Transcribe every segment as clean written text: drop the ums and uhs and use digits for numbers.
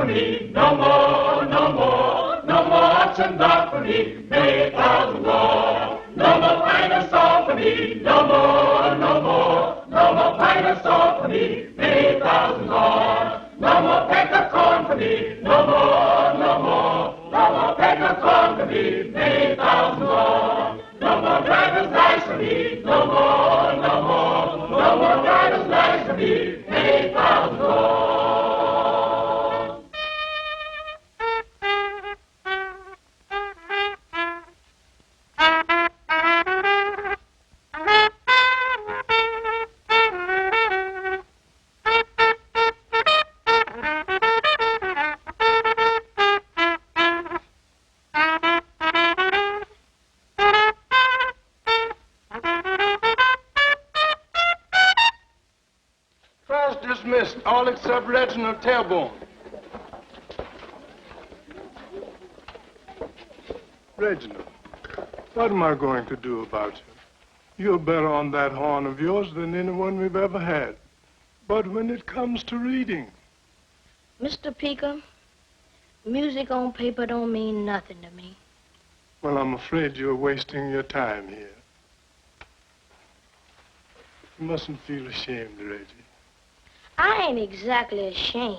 me, no more, no more, no more auction block for me, many thousand more. No more pine and salt for me, no more, no more, no more pine and salt for me, many thousand more. No more peck of corn for me, no more, no more, no more peck of corn for me, many thousand more. No more driver's lights for me, no more, no more, no more driver's lights for me, many thousand more. Dismissed, all except Reginald Tailbone. Reginald, what am I going to do about you? You're better on that horn of yours than anyone we've ever had. But when it comes to reading... Mr. Peaker, music on paper don't mean nothing to me. Well, I'm afraid you're wasting your time here. You mustn't feel ashamed, Reggie. I ain't exactly ashamed.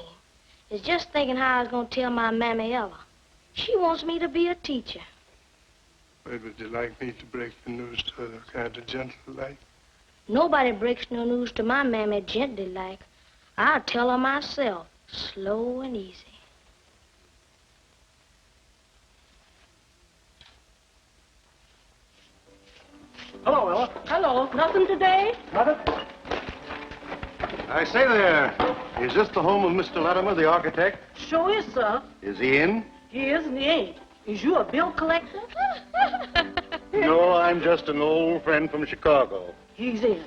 It's just thinking how I was going to tell my Mammy Ella. She wants me to be a teacher. Well, would you like me to break the news to her kind of gentle like? Nobody breaks no news to my Mammy gently like. I'll tell her myself, slow and easy. Hello, Ella. Hello. Nothing today? Nothing? I say there, is this the home of Mr. Latimer, the architect? Sure is, sir. Is he in? He is and he ain't. Is you a bill collector? No, I'm just an old friend from Chicago. He's in.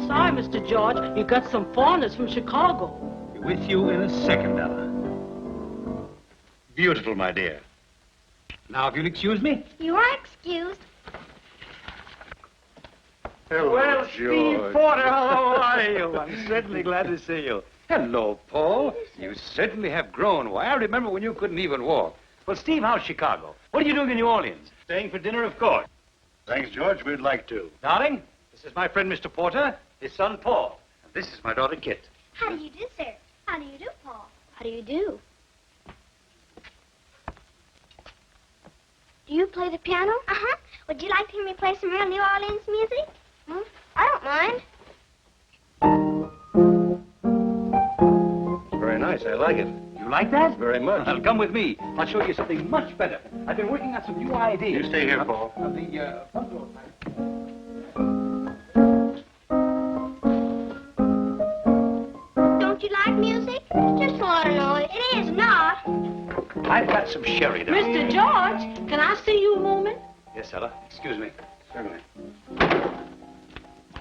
Sorry, Mr. George. You got some foreigners from Chicago. Be with you in a second, Ella. Beautiful, my dear. Now, if you'll excuse me. You are excused. Hello, Well, George. Steve Porter, how are you? I'm certainly glad to see you. Hello, Paul. You certainly have grown. Why, I remember when you couldn't even walk. Well, Steve, how's Chicago? What are you doing in New Orleans? Staying for dinner, of course. Thanks, George. We'd like to. Darling, this is my friend, Mr. Porter, his son, Paul. And this is my daughter, Kit. How do you do, sir? How do you do, Paul? How do you do? Do you play the piano? Uh-huh. Would you like to hear me play some real New Orleans music? I don't mind. Very nice. I like it. You like that? Very much. Well, come with me. I'll show you something much better. I've been working on some new ideas. You stay here, Paul. The front door type. Don't you like music? It's just a lot of noise. It is not. I've got some sherry, darling. Mr. George, can I see you a moment? Yes, Ella. Excuse me. Certainly.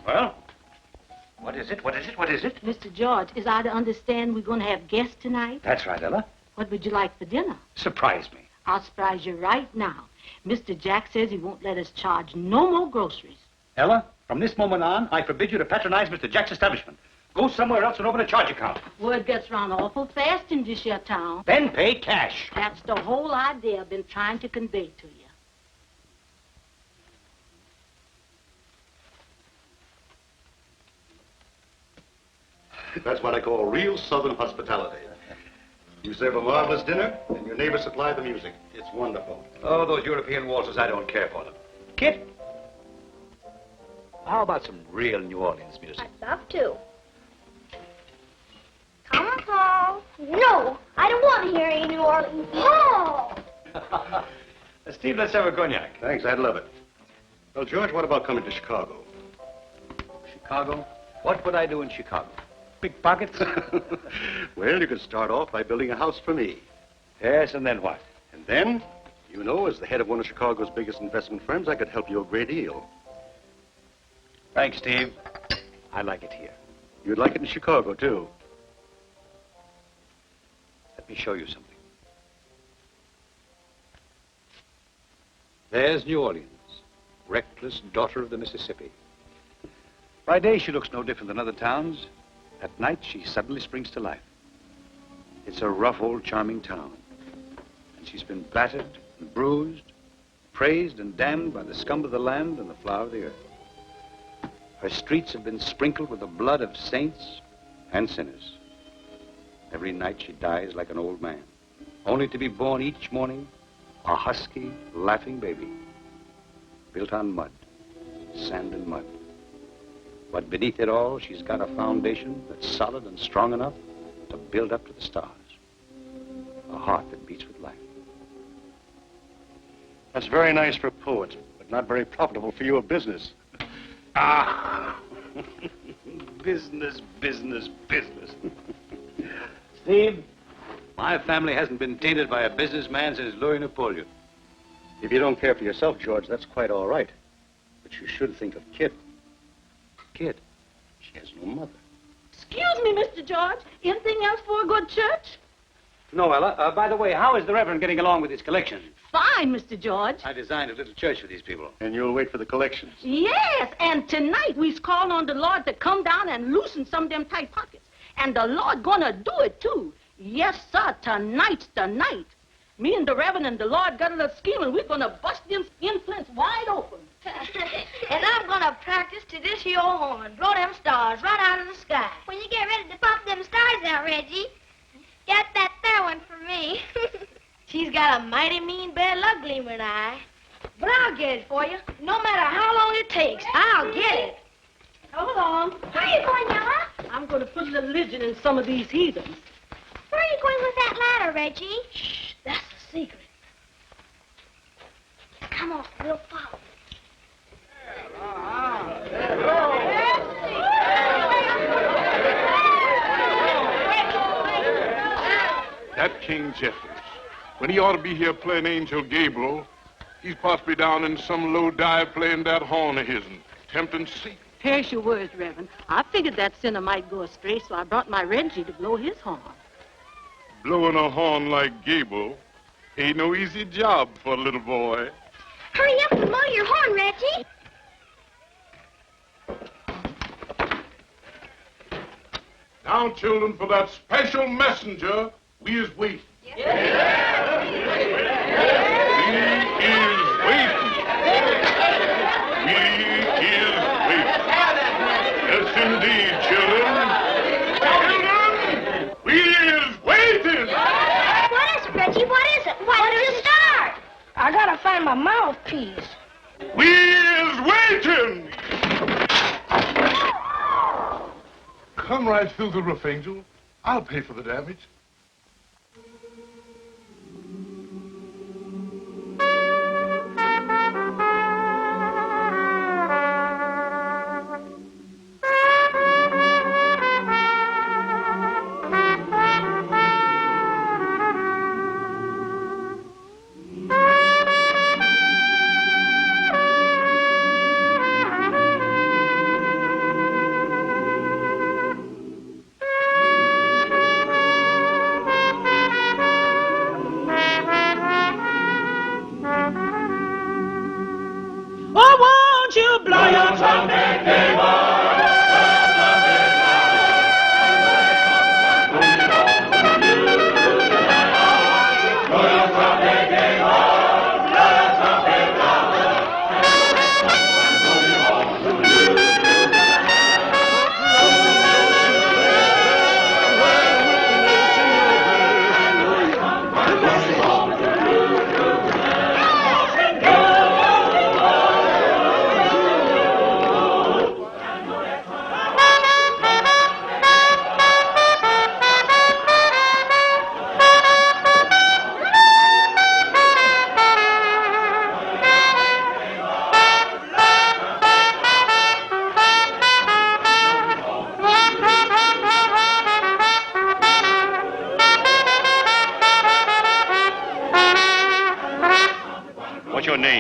Well, what is it? What is it? What is it? Mr. George, is I to understand we're going to have guests tonight? That's right, Ella. What would you like for dinner? Surprise me. I'll surprise you right now. Mr. Jack says he won't let us charge no more groceries. Ella, from this moment on, I forbid you to patronize Mr. Jack's establishment. Go somewhere else and open a charge account. Word gets round awful fast in this here town. Then pay cash. That's the whole idea I've been trying to convey to you. That's what I call real Southern hospitality. You serve a marvelous dinner, and your neighbors supply the music. It's wonderful. Oh, those European waltzes, I don't care for them. Kit, how about some real New Orleans music? I'd love to. Come on, Paul. No, I don't want to hear any New Orleans. Paul! Steve, let's have a cognac. Thanks, I'd love it. Well, George, what about coming to Chicago? Chicago? What would I do in Chicago? Pickpockets? Well, you could start off by building a house for me. Yes, and then what? And then, you know, as the head of one of Chicago's biggest investment firms, I could help you a great deal. Thanks, Steve. I like it here. You'd like it in Chicago, too. Let me show you something. There's New Orleans, reckless daughter of the Mississippi. By day, she looks no different than other towns. At night, she suddenly springs to life. It's a rough, old, charming town. And she's been battered and bruised, praised and damned by the scum of the land and the flower of the earth. Her streets have been sprinkled with the blood of saints and sinners. Every night she dies like an old man, only to be born each morning a husky, laughing baby, built on mud, sand and mud. But beneath it all, she's got a foundation that's solid and strong enough to build up to the stars. A heart that beats with life. That's very nice for poets, but not very profitable for your business. Ah! Business, business, business. Steve, my family hasn't been tainted by a businessman since Louis Napoleon. If you don't care for yourself, George, that's quite all right. But you should think of Kit. Kid. She has no mother. Excuse me, Mr. George. Anything else for a good church? No, Ella. By the way, how is the Reverend getting along with his collection? Fine, Mr. George. I designed a little church for these people. And you'll wait for the collections. Yes, and tonight we's calling on the Lord to come down and loosen some of them tight pockets. And the Lord gonna do it, too. Yes, sir, tonight's the night. Me and the Reverend and the Lord got a little scheme, and we're gonna bust them influence wide open. And I'm gonna practice to this here horn. Blow them stars right out of the sky. When you get ready to pop them stars out, Reggie, get that there one for me. She's got a mighty mean bad luck gleamer in her eye. But I'll get it for you. No matter how long it takes, I'll get it. Hold on. Where are you going, Ella? I'm gonna put a religion in some of these heathens. Where are you going with that ladder, Reggie? Shh, that's the secret. Come on, we'll follow. That King Jeffers, when he ought to be here playing Angel Gabriel, he's possibly down in some low dive playing that horn of his and tempting Satan. Perish your words, Reverend. I figured that sinner might go astray, so I brought my Reggie to blow his horn. Blowing a horn like Gabriel ain't no easy job for a little boy. Hurry up and blow your horn, Reggie. Now, children, for that special messenger, we is waiting. We is waiting. We is waiting. Yes, indeed, children. Children, we is waiting. What is it, Reggie? What is it? Why don't you start? I gotta find my mouthpiece. We is waiting. Come right through the roof, Angel. I'll pay for the damage.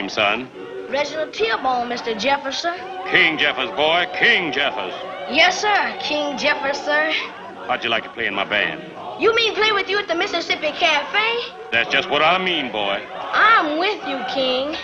Son? Reginald Tearbone, Mr. Jefferson. King Jeffers, boy. King Jeffers. Yes, sir. King Jeffers, sir. How'd you like to play in my band? You mean play with you at the Mississippi Cafe? That's just what I mean, boy. I'm with you, King.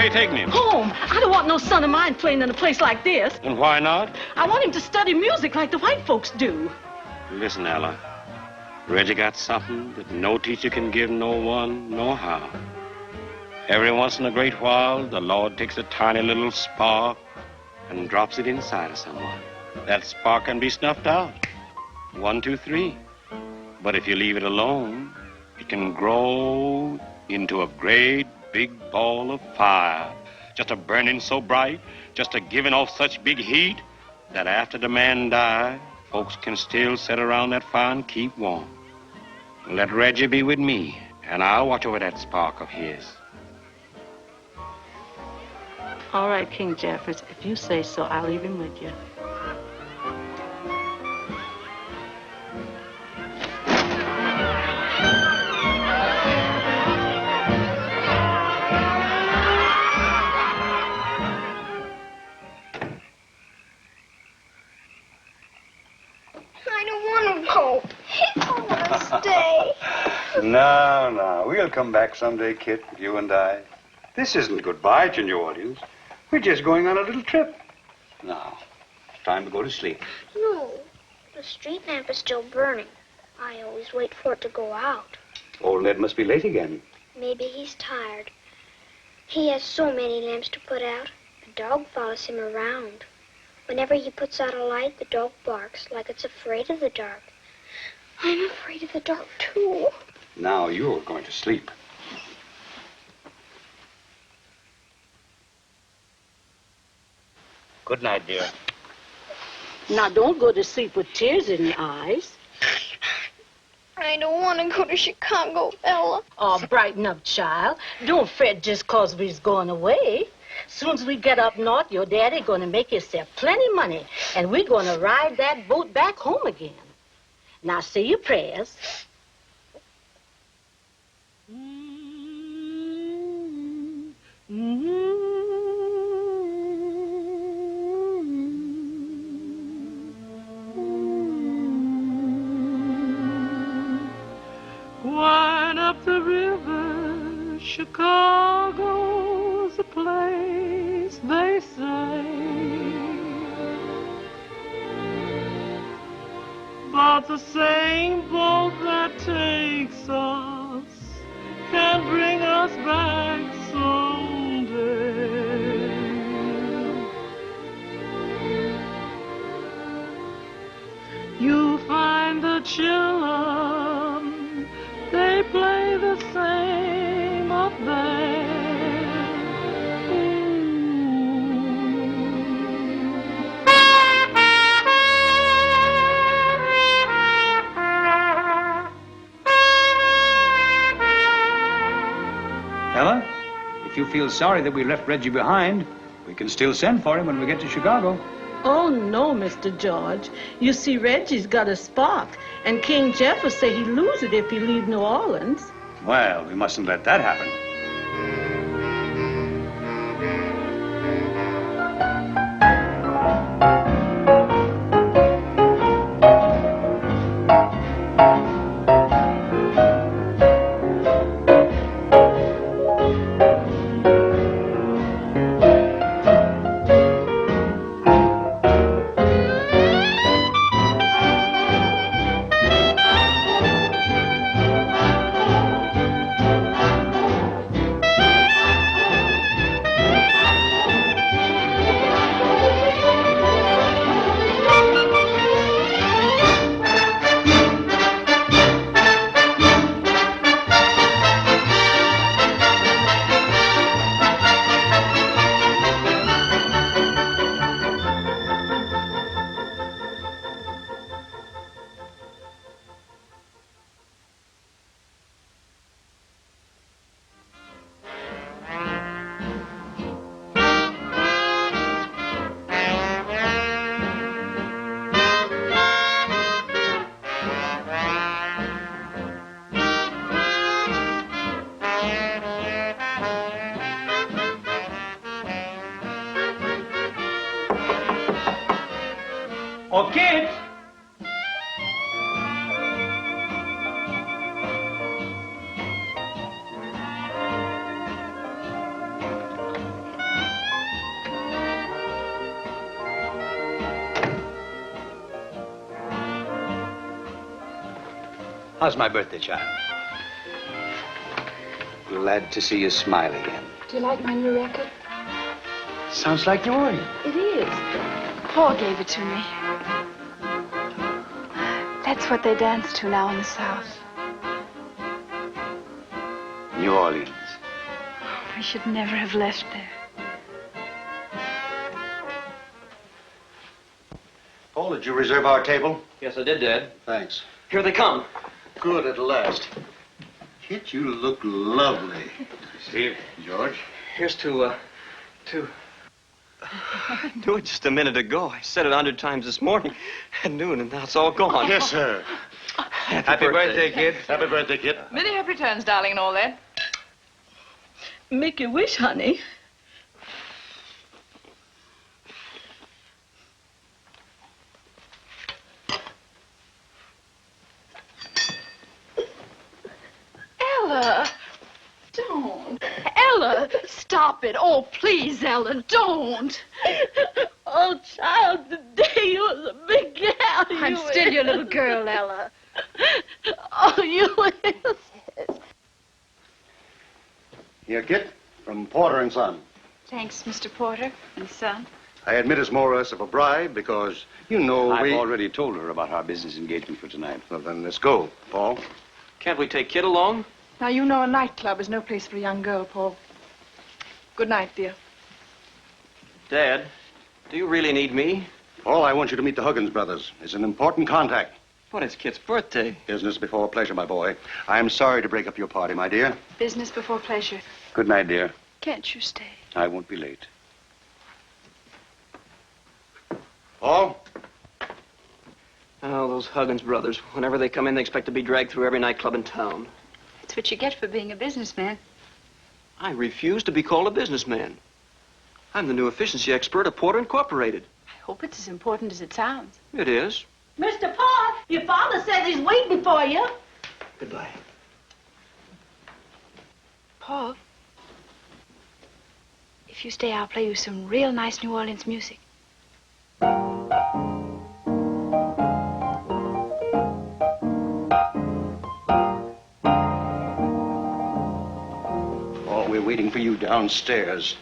you taking him? Home. I don't want no son of mine playing in a place like this. And why not? I want him to study music like the white folks do. Listen, Ella. Reggie got something that no teacher can give no one, no how. Every once in a great while, the Lord takes a tiny little spark and drops it inside of someone. That spark can be snuffed out. 1, 2, 3. But if you leave it alone, it can grow into a great big ball of fire. Just a burning so bright, just a giving off such big heat that after the man die, folks can still sit around that fire and keep warm. Let Reggie be with me, and I'll watch over that spark of his. All right, King Jeffers, if you say so, I'll leave him with you. I don't want to go. I want to stay. No. We'll come back someday, Kit, you and I. This isn't goodbye to New Orleans. We're just going on a little trip. Now, it's time to go to sleep. No, the street lamp is still burning. I always wait for it to go out. Old Ned must be late again. Maybe he's tired. He has so many lamps to put out. The dog follows him around. Whenever he puts out a light, the dog barks like it's afraid of the dark. I'm afraid of the dark, too. Now you're going to sleep. Good night, dear. Now, don't go to sleep with tears in your eyes. I don't want to go to Chicago, Ella. Oh, brighten up, child. Don't fret just 'cause we's going away. Soon as we get up north, your daddy gonna make yourself plenty money, and we're gonna ride that boat back home again. Now, say your prayers. Wind up the river, Chicago's a place, they say. But the same boat that takes us can bring us back someday. You find the children, they play the same up there. Ella, if you feel sorry that we left Reggie behind, we can still send for him when we get to Chicago. Oh, no, Mr. George. You see, Reggie's got a spark, and King Jeffers say he'd lose it if he leave New Orleans. Well, we mustn't let that happen. Oh, Kid! How's my birthday, child? Glad to see you smile again. Do you like my new record? Sounds like New Orleans. It is. Paul gave it to me. That's what they dance to now in the South. New Orleans. I should never have left there. Paul, did you reserve our table? Yes, I did, Dad. Thanks. Here they come. Good at last. Kit, you look lovely. Steve. George? Here's to... I knew it just a minute ago. I said it 100 times this morning at noon, and now it's all gone. Yes, sir. Happy birthday, kid. Happy birthday, Kit. Many happy returns, darling, and all that. Make your wish, honey. Ella, don't. Ella, stop it. Oh, please, Ella, don't. Oh, child, today you was a big gal. I'm still your little girl, Ella. Oh, you is. Here, Kit, from Porter and Son. Thanks, Mr. Porter and Son. I admit it's more or less of a bribe because, you know, I've we... already told her about our business engagement for tonight. Well, then let's go, Paul. Can't we take Kid along? Now, you know a nightclub is no place for a young girl, Paul. Good night, dear. Dad, do you really need me? Paul, I want you to meet the Huggins brothers. It's an important contact. But it's Kit's birthday. Business before pleasure, my boy. I'm sorry to break up your party, my dear. Business before pleasure. Good night, dear. Can't you stay? I won't be late. Paul? Oh, those Huggins brothers. Whenever they come in, they expect to be dragged through every nightclub in town. That's what you get for being a businessman. I refuse to be called a businessman. I'm the new efficiency expert at Porter Incorporated. I hope it's as important as it sounds. It is. Mr. Paul, your father says he's waiting for you. Goodbye. Paul, if you stay, I'll play you some real nice New Orleans music. Paul, we're waiting for you downstairs.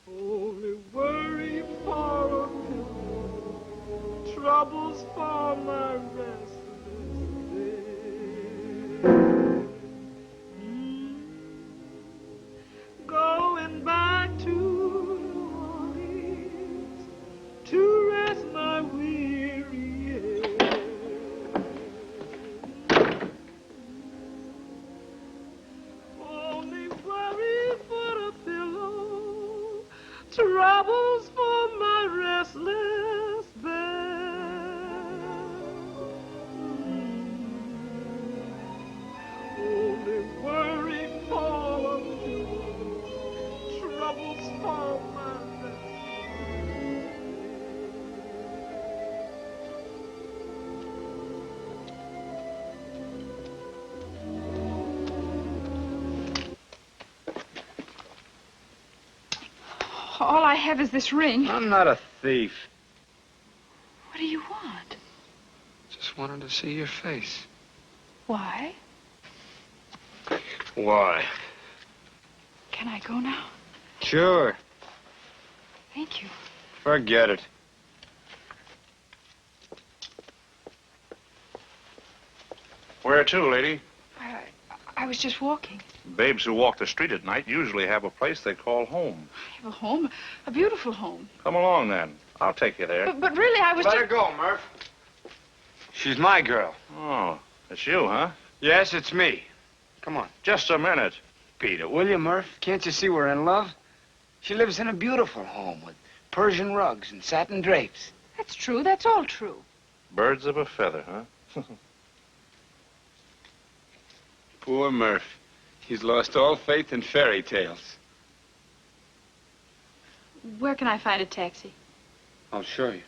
Only worry for a pillow, troubles for my restless day. Going back to New Orleans to rest my weary head. Only worry for a pillow, troubles for my restless bed. Only worry for a pillow, troubles for my restless All I have is this ring. I'm not a thief. What do you want? Just wanted to see your face. Why? Why? Can I go now? Sure. Thank you. Forget it. Where to, lady? I was just walking. Babes who walk the street at night usually have a place they call home. I have a home, a beautiful home. Come along, then. I'll take you there. But really, I was Let her go, Murph. She's my girl. Oh, it's you, huh? Yes, it's me. Come on. Just a minute. Beat it, will you, Murph? Can't you see we're in love? She lives in a beautiful home with Persian rugs and satin drapes. That's true. That's all true. Birds of a feather, huh? Poor Murph. He's lost all faith in fairy tales. Where can I find a taxi? I'll show you.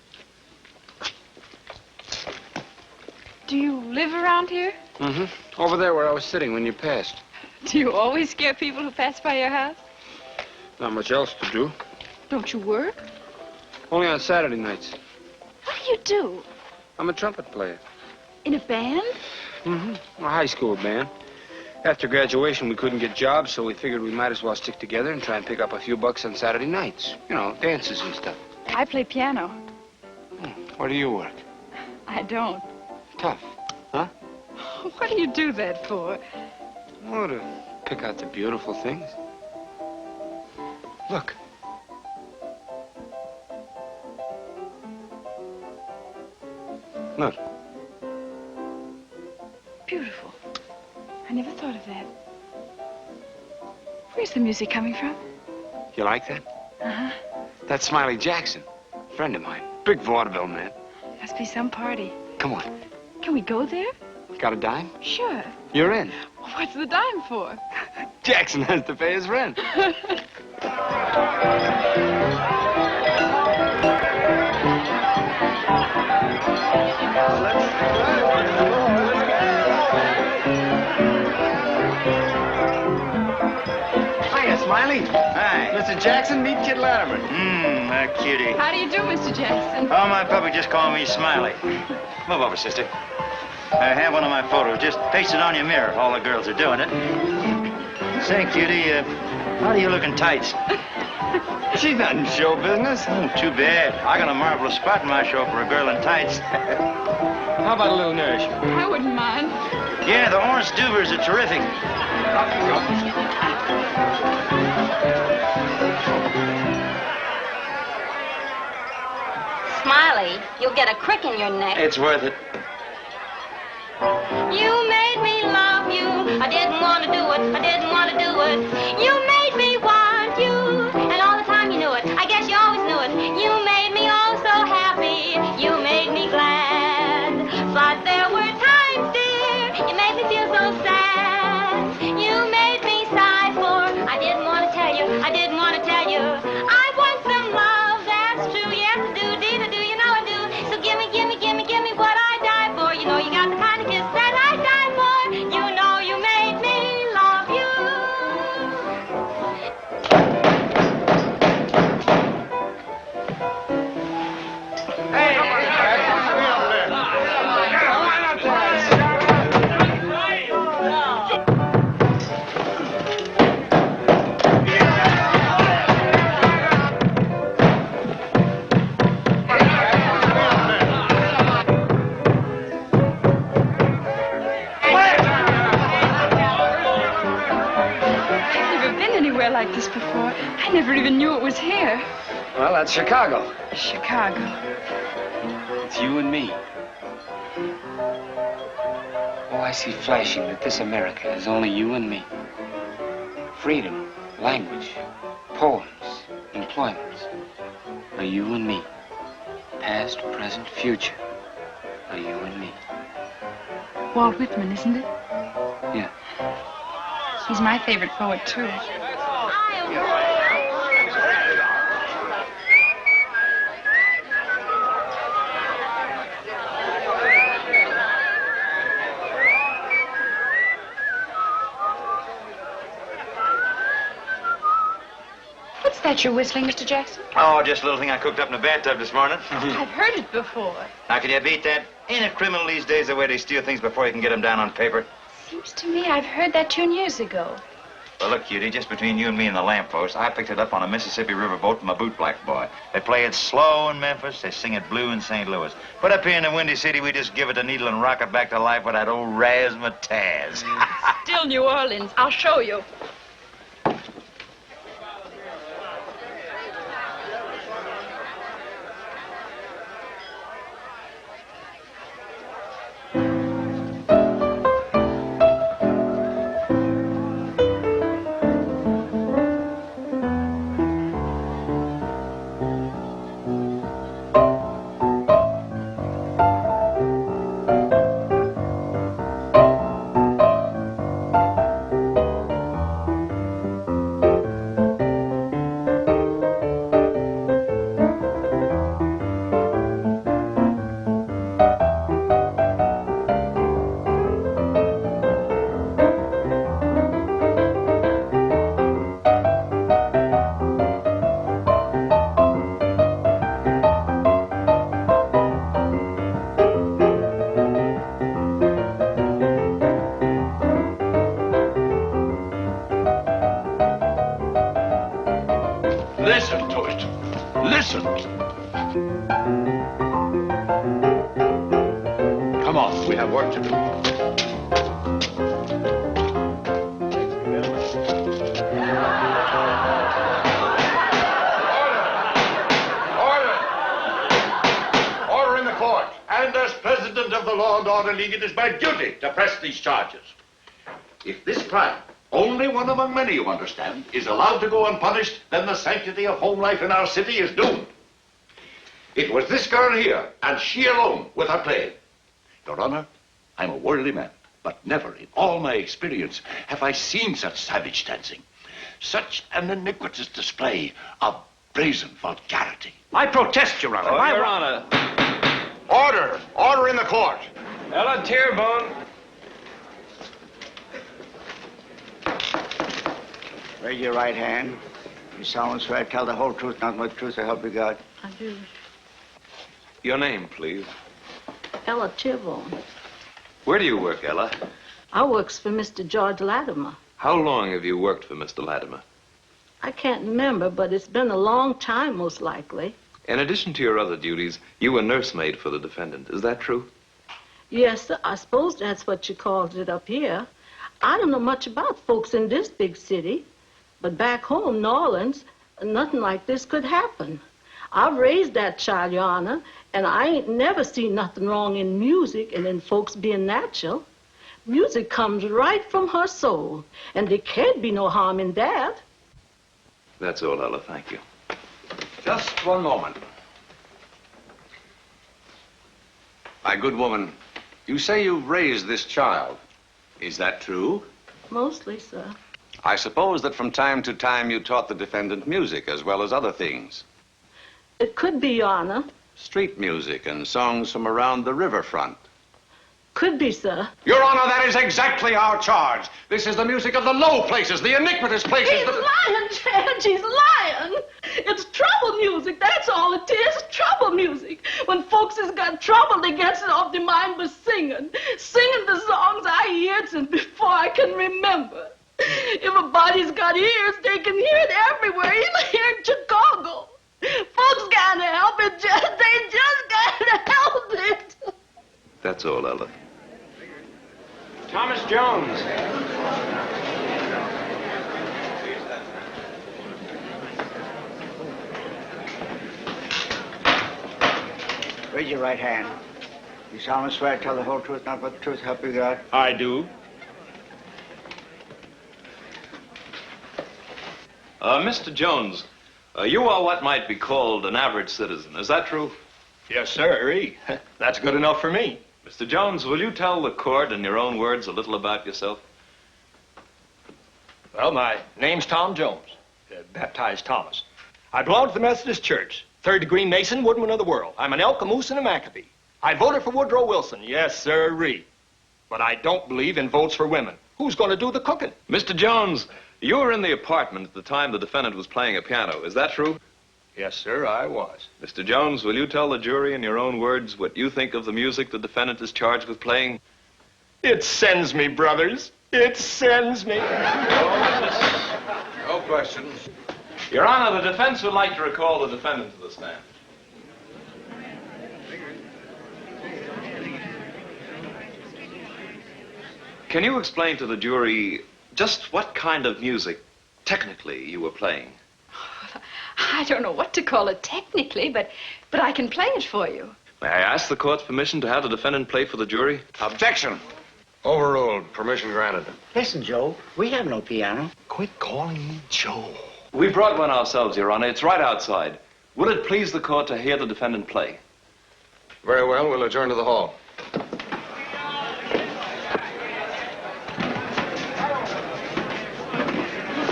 Do you live around here? Mm-hmm. Over there where I was sitting when you passed. Do you always scare people who pass by your house? Not much else to do. Don't you work? Only on Saturday nights. What do you do? I'm a trumpet player. In a band? Mm-hmm. A high school band. After graduation, we couldn't get jobs, so we figured we might as well stick together and try and pick up a few bucks on Saturday nights. You know, dances and stuff. I play piano. Where do you work? I don't. Tough, huh? What do you do that for? Oh, to pick out the beautiful things. Look. Look. Beautiful. I never thought of that. Where's the music coming from? You like that? Uh-huh. That's Smiley Jackson, a friend of mine. Big vaudeville man. Must be some party. Come on. Can we go there? Got a dime? Sure. You're in. What's the dime for? Jackson has to pay his rent. Hiya, Smiley. Hi. Mr. Jackson, meet Kid Latimer. That cutie. How do you do, Mr. Jackson? Oh, my puppy just called me Smiley. Move over, sister. I have one of my photos. Just paste it on your mirror. All the girls are doing it. Say, cutie, how do you look in tights? She's not in show business. Too bad. I got a marvelous spot in my show for a girl in tights. How about a little nourishment? I wouldn't mind. Yeah, the orange duvers are terrific. Smiley, you'll get a crick in your neck. It's worth it. You made me love you. I didn't want to do it. I didn't want to do it. You made me want you. And all the time you knew it. I guess you always knew it. You made me all so happy. You made me glad. But there were times, dear, you made me feel so sad. You made me sigh for. I didn't want to tell you. I didn't want to tell you. I want some love. That's true. Yes, I do. Dear, I do. You know I do. So give me what I die for. You know you got the kind of kiss that I die for. You know you made me love you. Like this before. I never even knew it was here. Well, that's Chicago. Chicago. It's you and me. Oh, I see flashing that this America is only you and me. Freedom, language, poems, employments are you and me. Past, present, future are you and me. Walt Whitman, isn't it? Yeah. He's my favorite poet, too. What's that you're whistling, Mr. Jackson? Oh, just a little thing I cooked up in the bathtub this morning. I've heard it before. How can you beat that? Ain't it criminal these days the way they steal things before you can get them down on paper? Seems to me I've heard that tune years ago. Well, look, cutie, just between you and me and the lamppost, I picked it up on a Mississippi River boat from a bootblack boy. They play it slow in Memphis, they sing it blue in St. Louis. But up here in the Windy City, we just give it a needle and rock it back to life with that old razzmatazz. Still New Orleans. I'll show you. Come on, we have work to do. Order in the court. And as president of the Law and Order League, it is my duty to press these charges. If this crime, only one among many, you understand, is allowed to go unpunished, then the sanctity of home life in our city is doomed. It was this girl here, and she alone, with her playing. Your Honor, I'm a worldly man, but never in all my experience have I seen such savage dancing, such an iniquitous display of brazen vulgarity. I protest, Your Honor. Your Honor. Order! Order in the court! Ella Tearbone. Raise your right hand. You solemnly swear to tell the whole truth, nothing but the truth, so help you God. I do. Your name, please. Ella Tearbone. Where do you work, Ella? I works for Mr. George Latimer. How long have you worked for Mr. Latimer? I can't remember, but it's been a long time, most likely. In addition to your other duties, you were nursemaid for the defendant. Is that true? Yes, sir. I suppose that's what you called it up here. I don't know much about folks in this big city, but back home, New Orleans, nothing like this could happen. I've raised that child, Your Honor, and I ain't never seen nothing wrong in music and in folks being natural. Music comes right from her soul, and there can't be no harm in that. That's all, Ella. Thank you. Just one moment. My good woman, you say you've raised this child. Is that true? Mostly, sir. I suppose that from time to time you taught the defendant music as well as other things. It could be, Your Honor. Street music and songs from around the riverfront. Could be, sir. Your Honor, that is exactly our charge. This is the music of the low places, the iniquitous places. He's lying, Judge. He's lying. It's trouble music. That's all it is. Trouble music. When folks has got trouble, they gets it off their mind by singing. Singing the songs I heard since before I can remember. If a body's got ears, they can hear it everywhere, even here in Chicago. Folks can't help it, Judge. They just can't help it. That's all, Ella. Thomas Jones. Raise your right hand. You solemnly swear to tell the whole truth, nothing but the truth, so help you God. I do. Mr. Jones, you are what might be called an average citizen. Is that true? Yes, sir. That's good enough for me. Mr. Jones, will you tell the court in your own words a little about yourself? Well, my name's Tom Jones, baptized Thomas. I belong to the Methodist Church, third-degree Mason, Woodman of the World. I'm an Elk, a Moose, and a Maccabee. I voted for Woodrow Wilson, yes, sir-ree. But I don't believe in votes for women. Who's going to do the cooking? Mr. Jones, you were in the apartment at the time the defendant was playing a piano. Is that true? Yes, sir, I was. Mr. Jones, will you tell the jury in your own words what you think of the music the defendant is charged with playing? It sends me, brothers. It sends me. No questions. Your Honor, the defense would like to recall the defendant to the stand. Can you explain to the jury just what kind of music, technically, you were playing? I don't know what to call it technically, but I can play it for you. May I ask the court's permission to have the defendant play for the jury? Objection. Overruled. Permission granted. Listen, Joe, we have no piano. Quit calling me Joe. We brought one ourselves, Your Honor. It's right outside. Would it please the court to hear the defendant play? Very well. We'll adjourn to the hall.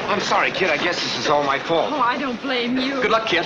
I'm sorry, kid. I guess this is all my fault. Oh, I don't blame you. Good luck, kid.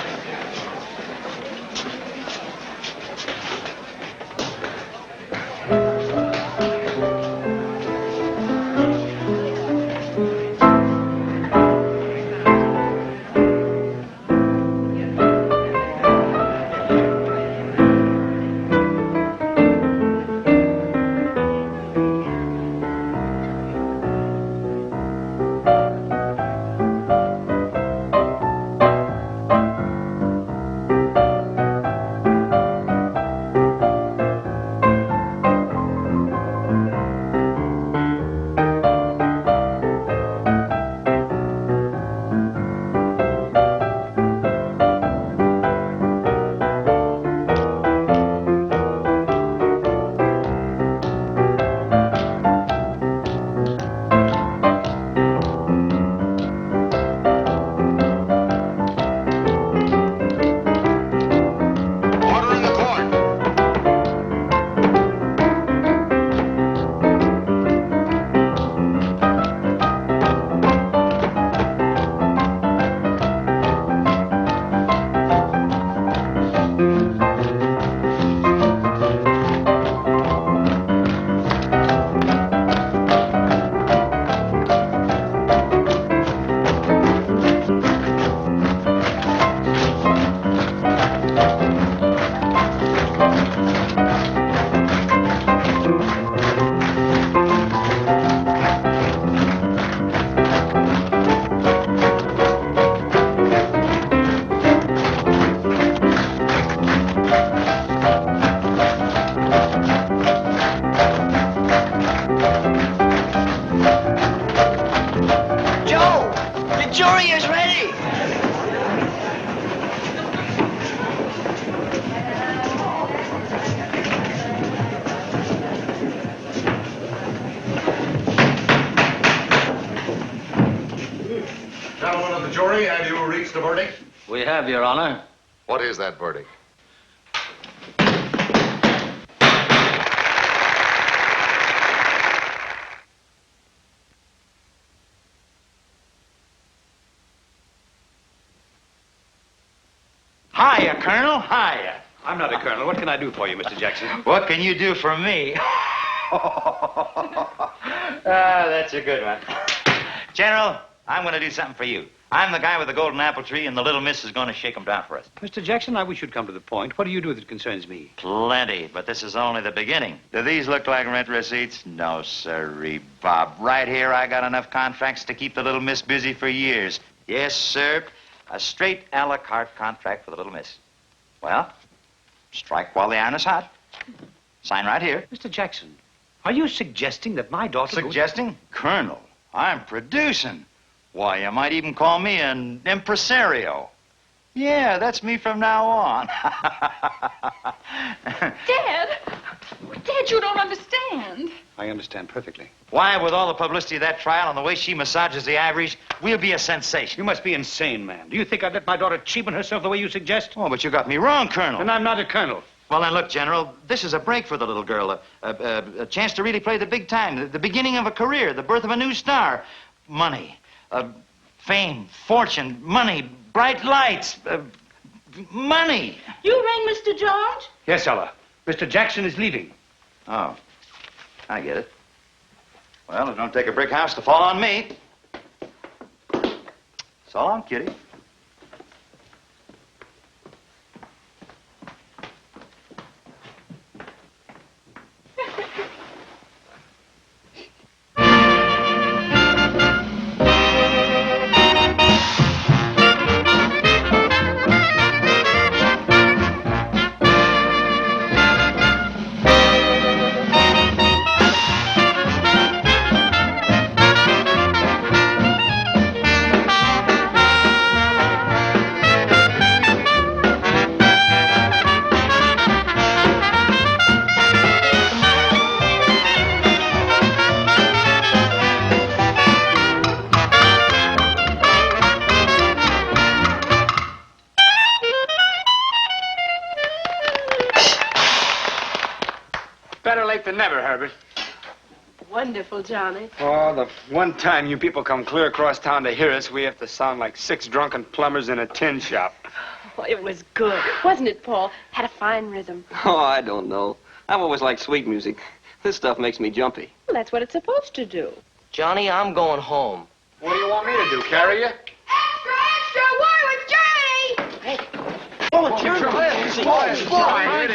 reached a verdict? We have, Your Honor. What is that verdict? Hiya, Colonel, hiya. I'm not a colonel. What can I do for you, Mr. Jackson? What can you do for me? That's a good one. General, I'm going to do something for you. I'm the guy with the golden apple tree, and the little miss is going to shake 'em down for us. Mr. Jackson, I wish you'd come to the point. What do you do that concerns me? Plenty, but this is only the beginning. Do these look like rent receipts? No, sirree, Bob. Right here, I got enough contracts to keep the little miss busy for years. Yes, sir. A straight a la carte contract for the little miss. Well, strike while the iron is hot. Sign right here. Mr. Jackson, are you suggesting that my daughter... Suggesting? Colonel, I'm producing. Why, you might even call me an impresario. Yeah, that's me from now on. Dad! Dad, you don't understand. I understand perfectly. Why, with all the publicity of that trial and the way she massages the ivories, we'll be a sensation. You must be insane, man. Do you think I'd let my daughter cheapen herself the way you suggest? Oh, but you got me wrong, Colonel. And I'm not a colonel. Well, then, look, General, this is a break for the little girl. A chance to really play the big time. The beginning of a career, the birth of a new star. Money, fame, fortune, money, bright lights, money. You rang Mr. George? Yes, Ella. Mr. Jackson is leaving. Oh, I get it. Well, it don't take a brick house to fall on me. So long, Kitty. Better late than never, Herbert. Wonderful, Johnny. Oh, the one time you people come clear across town to hear us, we have to sound like 6 drunken plumbers in a tin shop. Oh, it was good, wasn't it, Paul? Had a fine rhythm. Oh, I don't know. I've always liked sweet music. This stuff makes me jumpy. Well, that's what it's supposed to do. Johnny, I'm going home. What do you want me to do, carry you? Extra! War with Johnny! Oh, it's your I'm going to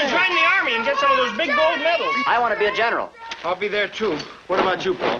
join the army and get some of those big gold medals. I want to be a general. I'll be there, too. What about you, Paul?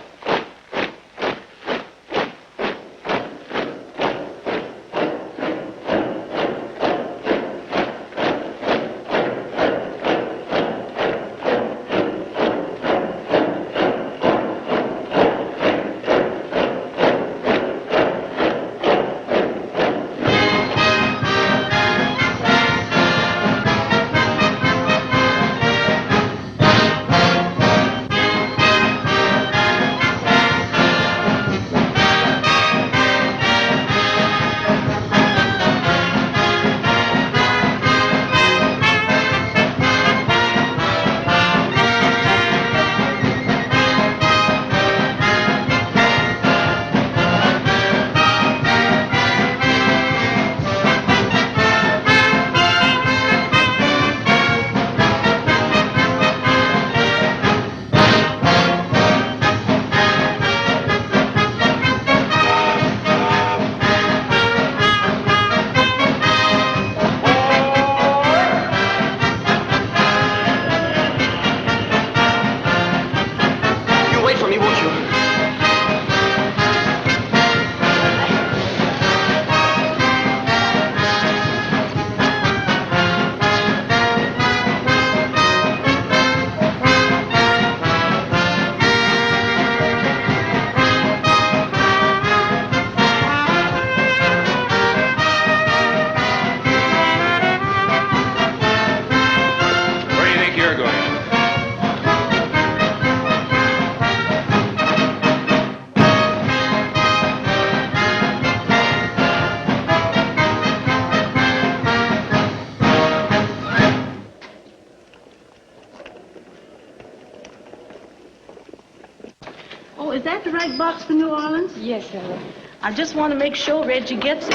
Oh, is that the right box for New Orleans? Yes, Ella. I just want to make sure Reggie gets it.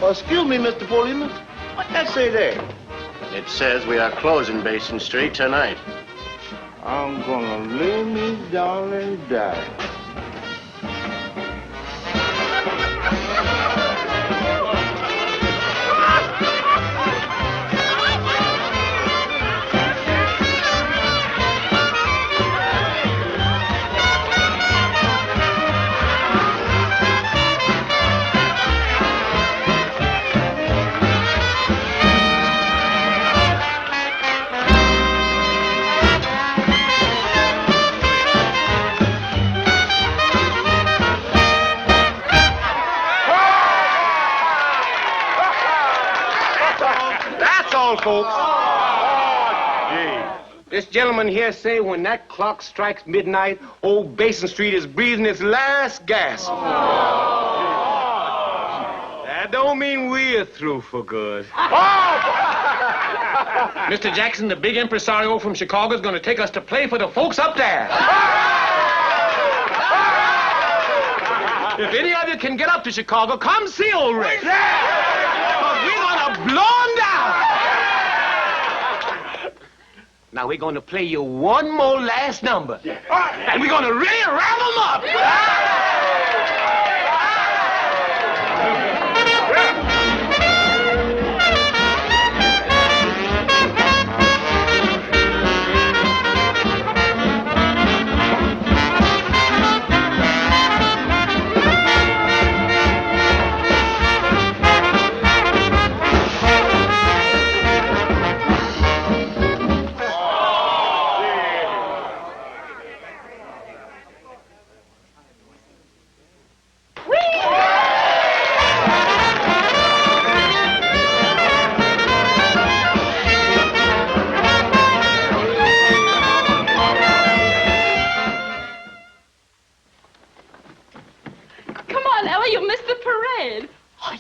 Oh, excuse me, Mr. Policeman. What's that say there? It says we are closing Basin Street tonight. I'm gonna lay me down and die. Folks. This gentleman here say when that clock strikes midnight, old Basin Street is breathing its last gasp. That don't mean we're through for good. Mr. Jackson, the big impresario from Chicago, is going to take us to play for the folks up there. If any of you can get up to Chicago, come see old Rick. Because we're going to blow him down. Now, we're going to play you one more last number. And we're going to really rev them up.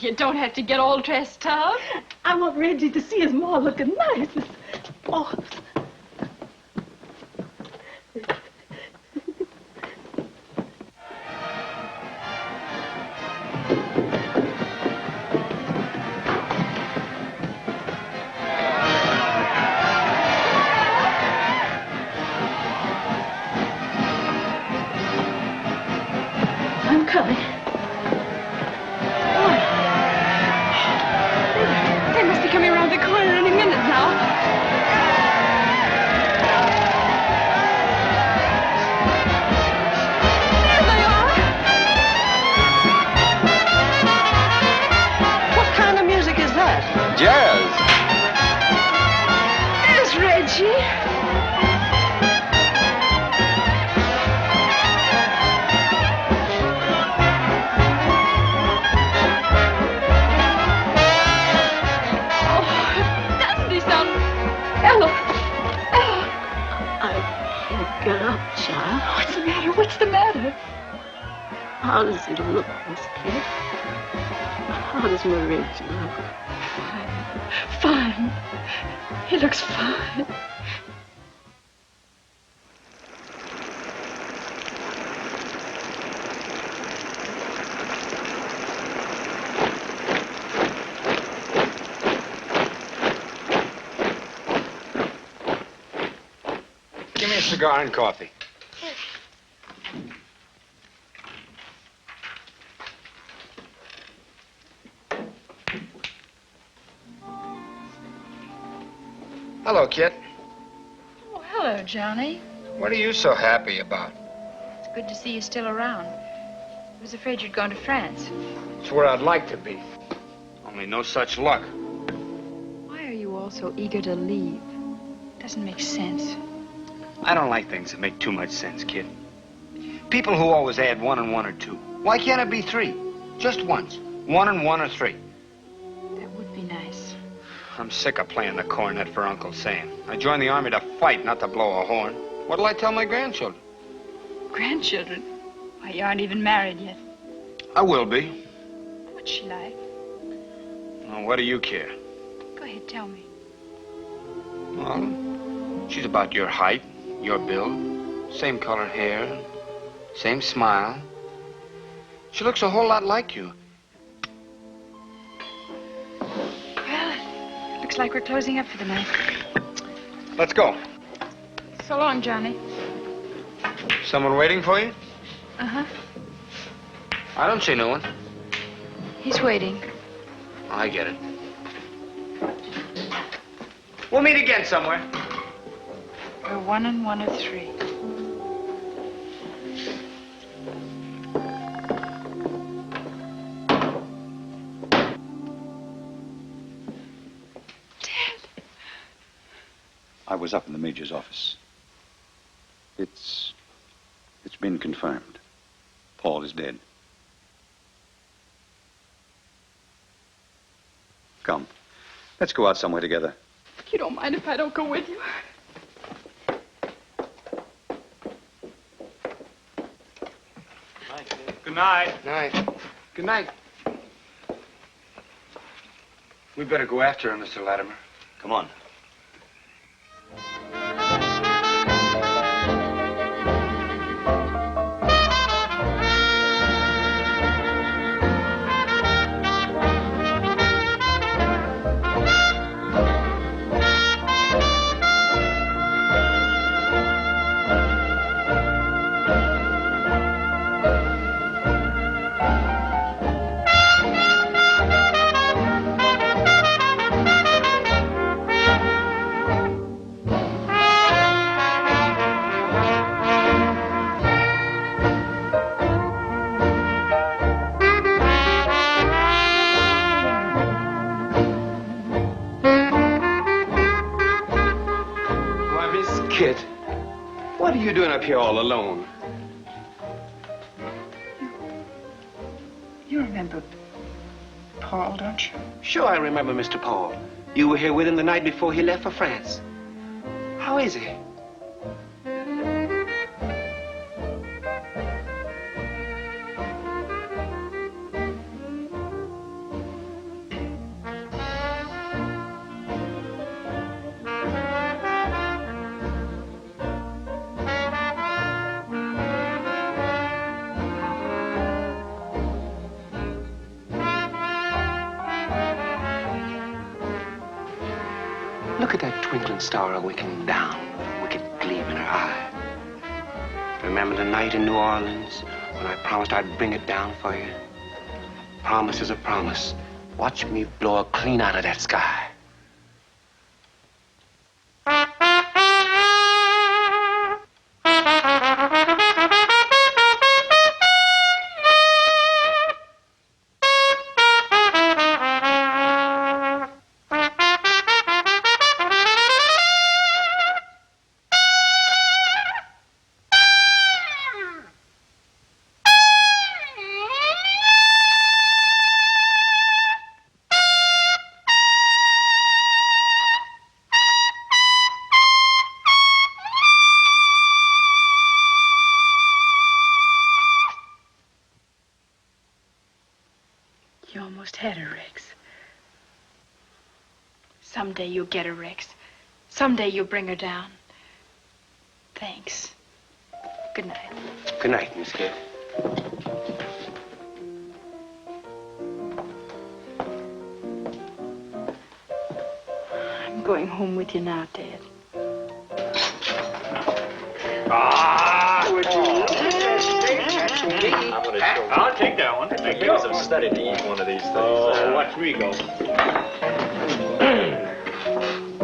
You don't have to get all dressed up. I want Reggie to see his ma looking nice. Oh. I'm coming. Coming around the corner any minute now. There they are. What kind of music is that? Jazz. There's Reggie. Get up, child. What's the matter? What's the matter? How does he look, Miss Kid? How does my Reggie look? Fine. He looks fine. Give me a cigar and coffee. Hello, Kit. Oh, hello, Johnny. What are you so happy about? It's good to see you still around. I was afraid you'd gone to France. It's where I'd like to be. Only no such luck. Why are you all so eager to leave? Doesn't make sense. I don't like things that make too much sense, kid. People who always add 1 and 1 or 2. Why can't it be 3? Just once. 1 and 1 or 3. That would be nice. I'm sick of playing the cornet for Uncle Sam. I joined the army to fight, not to blow a horn. What'll I tell my grandchildren? Grandchildren? Why, you aren't even married yet. I will be. What's she like? Oh, what do you care? Go ahead, tell me. Well, She's about your height, your build, same color hair, same smile. She looks a whole lot like you. Well, looks like we're closing up for the night. Let's go. So long, Johnny. Someone waiting for you? Uh-huh. I don't see no one. He's waiting. I get it. We'll meet again somewhere. We're 1 and 1 of 3. I was up in the Major's office. It's been confirmed. Paul is dead. Come. Let's go out somewhere together. You don't mind if I don't go with you? Good night. Night. Good night. We better go after her, Mr. Latimer. Come on. Kit, what are you doing up here all alone? You remember Paul, don't you? Sure, I remember Mr. Paul. You were here with him the night before he left for France. How is he? Look at that twinkling star awakening down with a wicked gleam in her eye. Remember the night in New Orleans when I promised I'd bring it down for you? Promise is a promise. Watch me blow her clean out of that sky. You almost had her, Rex. Someday you'll get her, Rex. Someday you'll bring her down. Thanks. Good night. Good night, Miss Kit. I'm going home with you now, Dad. Would you? I'll take that one. Thank you. I've studied to eat one of these things. Watch me go.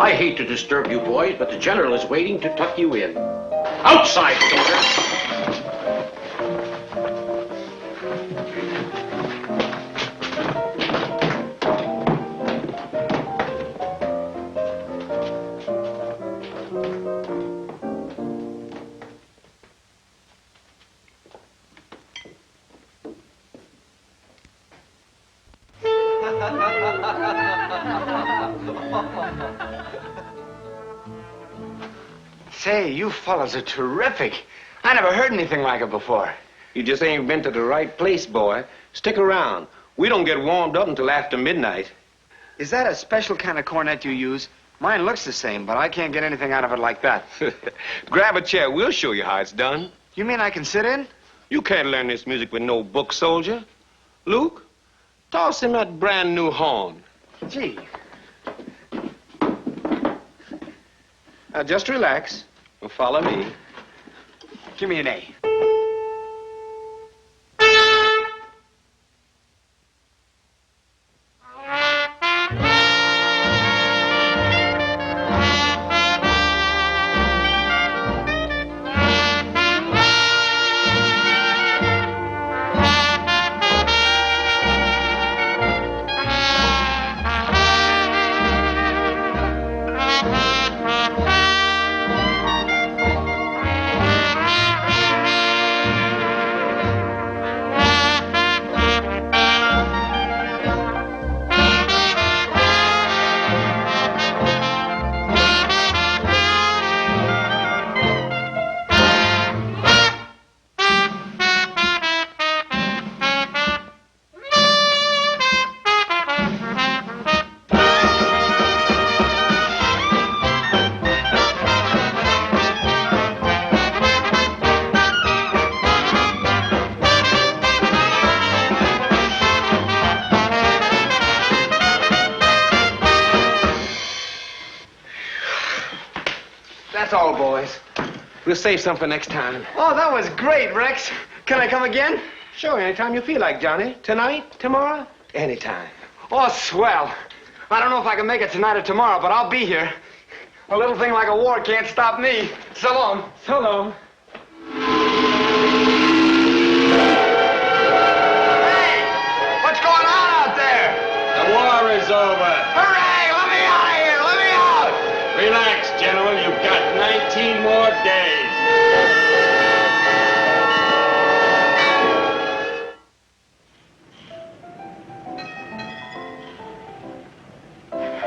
I hate to disturb you boys, but the General is waiting to tuck you in. Outside, soldier! Say, you fellas are terrific. I never heard anything like it before. You just ain't been to the right place, boy. Stick around. We don't get warmed up until after midnight. Is that a special kind of cornet you use? Mine looks the same, but I can't get anything out of it like that. Grab a chair. We'll show you how it's done. You mean I can sit in? You can't learn this music with no book, soldier. Luke, toss him that brand new horn. Gee. Now, just relax. Follow me. Give me an A. That's all, boys. We'll save some for next time. Oh, that was great, Rex. Can I come again? Sure, anytime you feel like, Johnny. Tonight, tomorrow, anytime. Oh, swell. I don't know if I can make it tonight or tomorrow, but I'll be here. A little thing like a war can't stop me. So long. So long. Hey! What's going on out there? The war is over. Hooray! Let me out of here! Let me out! Relax, General. You've got 19 more days.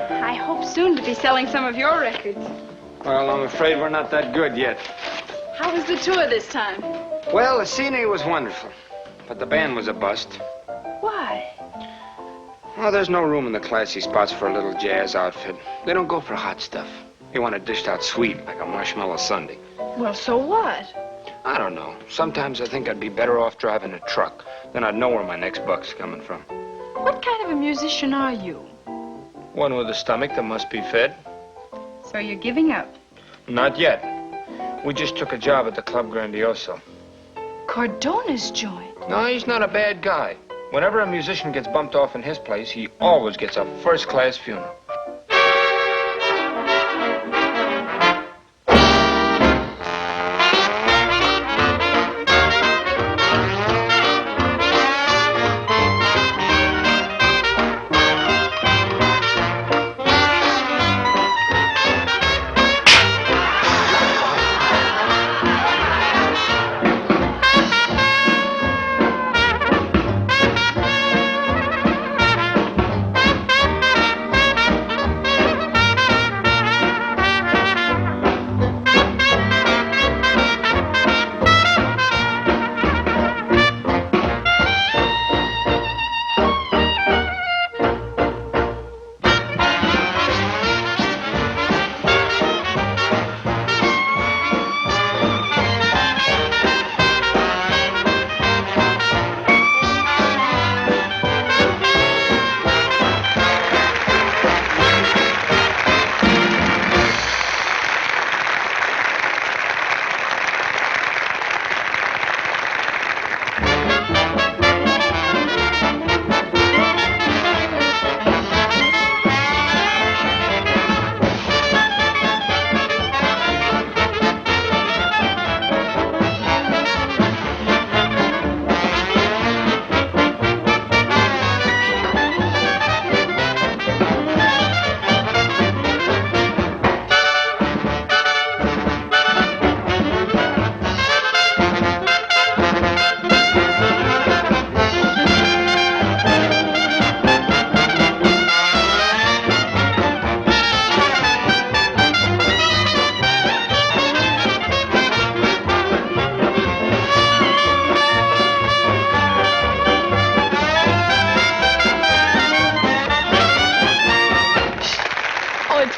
I hope soon to be selling some of your records. Well, I'm afraid we're not that good yet. How was the tour this time? Well, the scenery was wonderful, but the band was a bust. Why? Well, there's no room in the classy spots for a little jazz outfit. They don't go for hot stuff. They want it dished out sweet, like a marshmallow sundae. Well, so what? I don't know. Sometimes I think I'd be better off driving a truck. Then I'd know where my next buck's coming from. What kind of a musician are you? One with a stomach that must be fed. So you're giving up? Not yet. We just took a job at the Club Grandioso. Cordona's joint. No, he's not a bad guy. Whenever a musician gets bumped off in his place, he always gets a first-class funeral.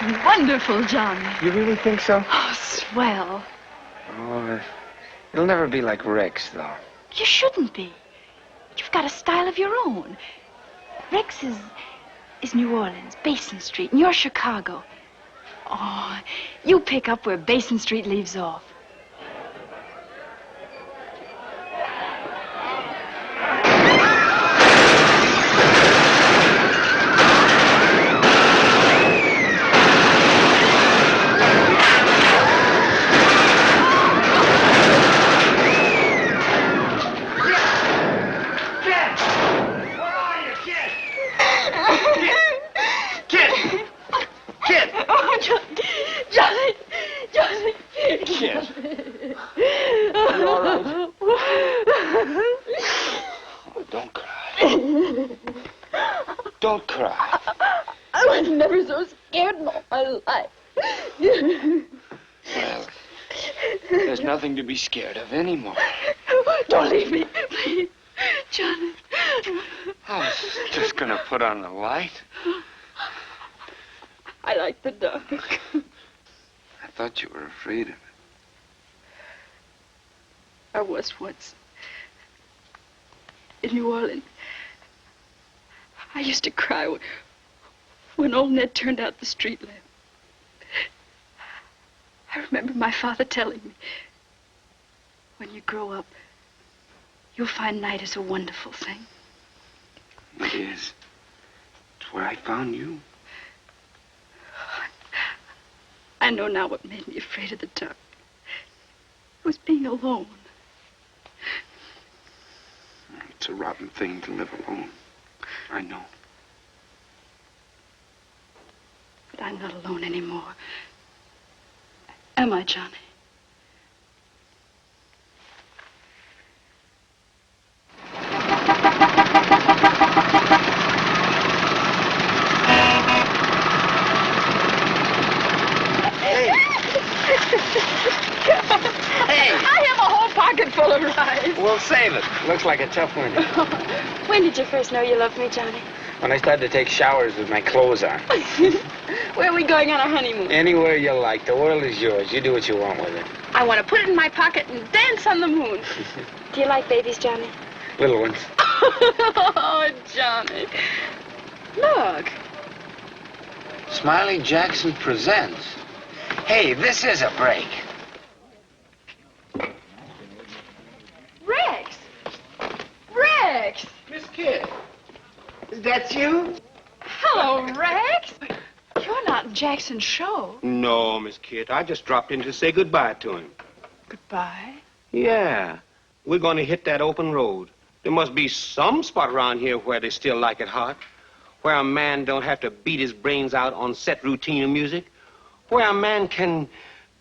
It's wonderful, Johnny. You really think so? Oh, swell. Oh, it'll never be like Rex, though. You shouldn't be. You've got a style of your own. Rex is New Orleans, Basin Street, and you're Chicago. Oh, you pick up where Basin Street leaves off. Don't cry. I was never so scared in all my life. Well, there's nothing to be scared of anymore. Don't leave me, please. Johnny. I was just gonna put on the light. I like the dark. I thought you were afraid of it. I was once. In New Orleans. I used to cry when old Ned turned out the street lamp. I remember my father telling me, when you grow up, you'll find night is a wonderful thing. It is. It's where I found you. I know now what made me afraid of the dark. It was being alone. It's a rotten thing to live alone. I know. But I'm not alone anymore. Am I, Johnny? Hey! Hey! I have a whole pocket full of rice. We'll save it. Looks like a tough winter. When did you first know you loved me, Johnny? When I started to take showers with my clothes on. Where are we going on our honeymoon? Anywhere you like. The world is yours. You do what you want with it. I want to put it in my pocket and dance on the moon. Do you like babies, Johnny? Little ones. Oh, Johnny. Look. Smiley Jackson presents. Hey, this is a break. Rex! Rex! Miss Kidd. That's you? Hello, Rex. You're not in Jackson's show. No, Miss Kidd. I just dropped in to say goodbye to him. Goodbye. Yeah. We're going to hit that open road. There must be some spot around here where they still like it hot. Where a man don't have to beat his brains out on set routine of music. Where a man can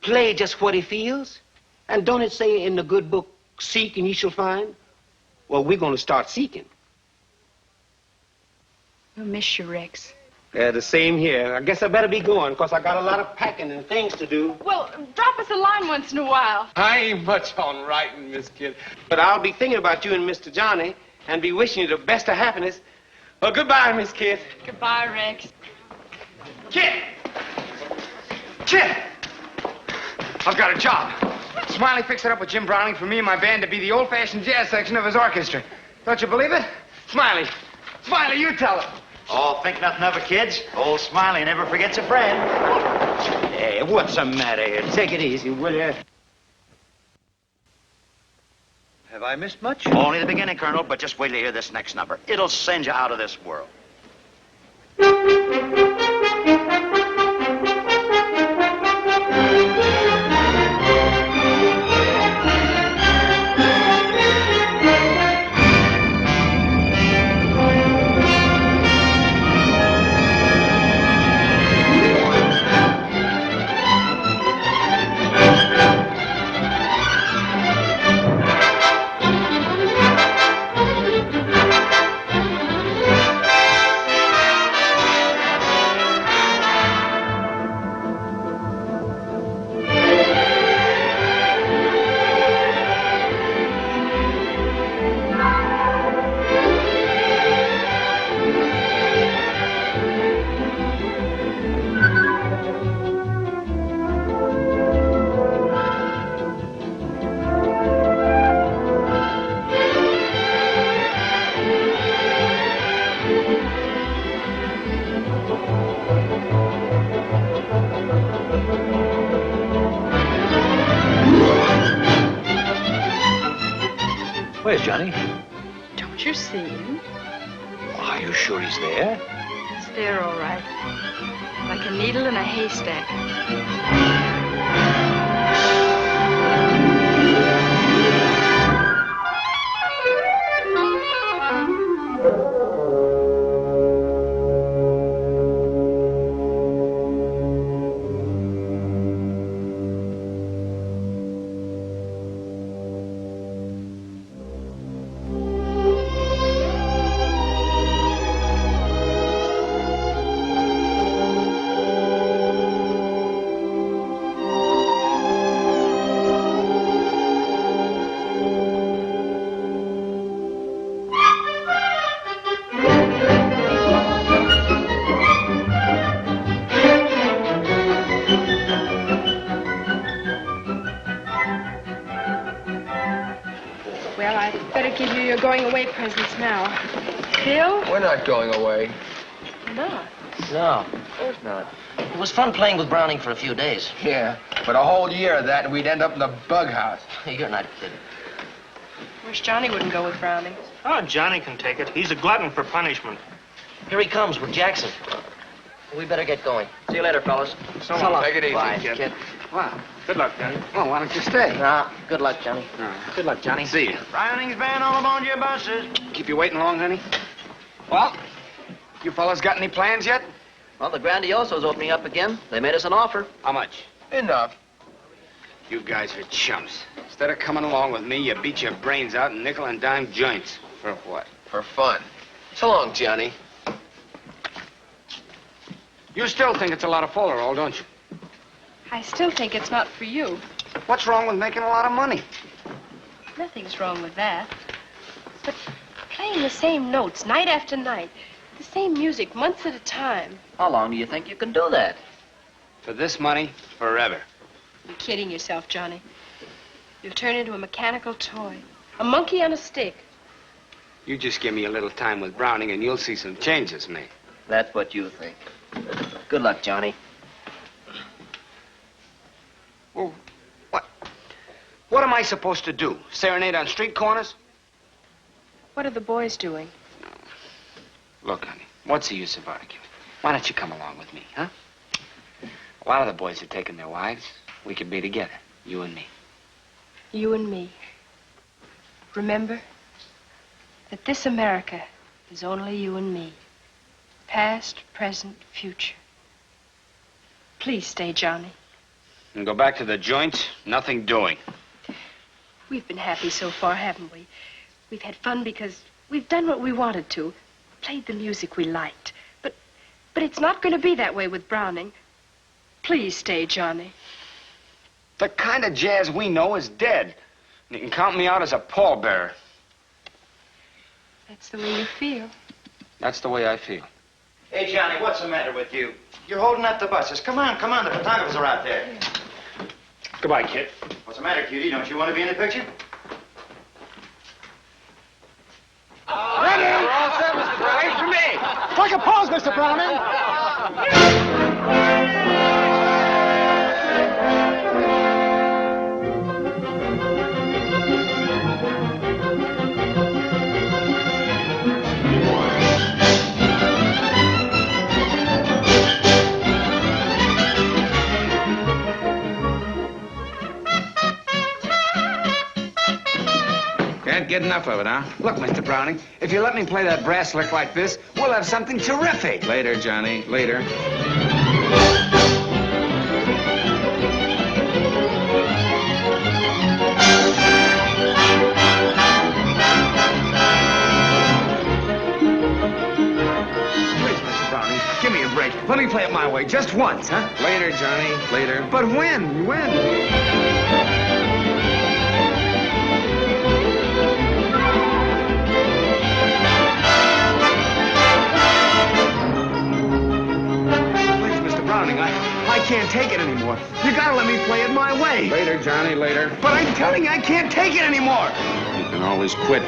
play just what he feels. And don't it say in the good book, seek and ye shall find? Well, we're going to start seeking. We'll miss you, Rex. Yeah, the same here. I guess I better be going, because I got a lot of packing and things to do. Well, drop us a line once in a while. I ain't much on writing, Miss Kidd. But I'll be thinking about you and Mr. Johnny and be wishing you the best of happiness. Well, goodbye, Miss Kidd. Goodbye, Rex. Kid! Kid! I've got a job. Smiley fixed it up with Jim Browning for me and my band to be the old-fashioned jazz section of his orchestra. Don't you believe it? Smiley. Smiley, you tell him. Oh, think nothing of it, kids. Old Smiley never forgets a friend. Hey, what's the matter here? Take it easy, will you? Have I missed much? Only the beginning, Colonel, but just wait till you hear this next number. It'll send you out of this world. Where's Johnny? Don't you see him? Are you sure he's there? He's there, all right. Like a needle in a haystack. Well, I'd better give you your going-away presents now. Bill? We're not going away. No. No, of course not. It was fun playing with Browning for a few days. Yeah, but a whole year of that, and we'd end up in the bug house. You're not kidding. Wish Johnny wouldn't go with Browning. Oh, Johnny can take it. He's a glutton for punishment. Here he comes with Jackson. We better get going. See you later, fellas. So long. Take it easy, Bye, kid. Wow. Good luck, Johnny. Well, why don't you stay? Nah, good luck, Johnny. Good luck, Johnny. See you. Browning's band all aboard your buses. Keep you waiting long, honey? Well, you fellas got any plans yet? Well, the Grandioso's opening up again. They made us an offer. How much? Enough. You guys are chumps. Instead of coming along with me, you beat your brains out in nickel and dime joints. For what? For fun. So long, Johnny. You still think it's a lot of folderol, don't you? I still think it's not for you. What's wrong with making a lot of money? Nothing's wrong with that. But playing the same notes night after night, the same music months at a time. How long do you think you can do that? For this money, forever. You're kidding yourself, Johnny. You'll turn into a mechanical toy. A monkey on a stick. You just give me a little time with Browning and you'll see some changes made. That's what you think. Good luck, Johnny. Well, what am I supposed to do? Serenade on street corners? What are the boys doing? Look, honey, what's the use of arguing? Why don't you come along with me, huh? A lot of the boys are taking their wives. We could be together, you and me. You and me. Remember that this America is only you and me. Past, present, future. Please stay, Johnny. And go back to the joints, nothing doing. We've been happy so far, haven't we? We've had fun because we've done what we wanted to. Played the music we liked. But it's not going to be that way with Browning. Please stay, Johnny. The kind of jazz we know is dead. You can count me out as a pallbearer. That's the way you feel. That's the way I feel. Hey, Johnny, what's the matter with you? You're holding up the buses. Come on, the photographers are out there. Goodbye, kid. What's the matter, cutie? Don't you want to be in the picture? Ready? We're all set, Mr. Browning. Wait for me. Take a pause, Mr. Browning. Can't get enough of it, huh? Look, Mr. Browning, if you let me play that brass lick like this, we'll have something terrific. Later, Johnny, later. Please, Mr. Browning, give me a break. Let me play it my way, just once, huh? Later, Johnny, later. But when? When? I can't take it anymore. You gotta let me play it my way. Later, Johnny, later. But I'm telling you, I can't take it anymore. You can always quit.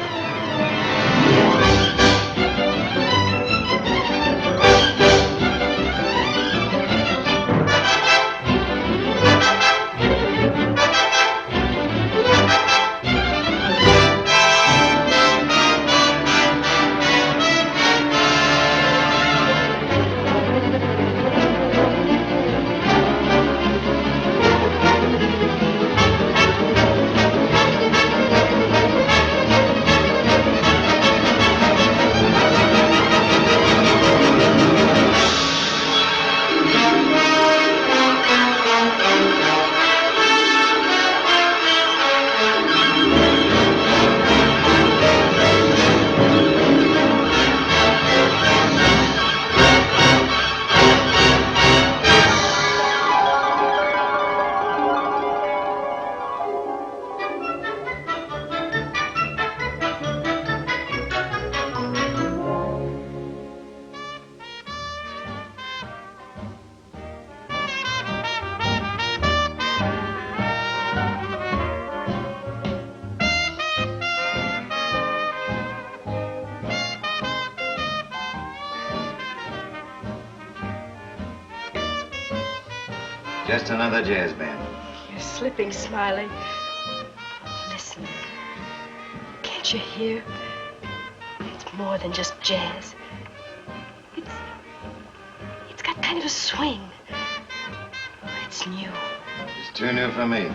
Just another jazz band. You're slipping, Smiley. Listen. Can't you hear? It's more than just jazz. It's got kind of a swing. It's new. It's too new for me.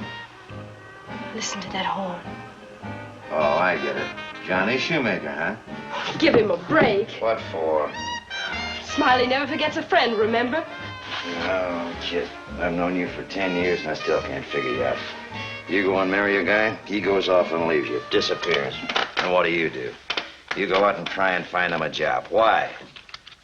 Listen to that horn. Oh, I get it. Johnny Shoemaker, huh? Give him a break. What for? Smiley never forgets a friend, remember? Oh, kid. I've known you for 10 years and I still can't figure you out. You go and marry a guy, he goes off and leaves you, disappears. And what do? You go out and try and find him a job. Why?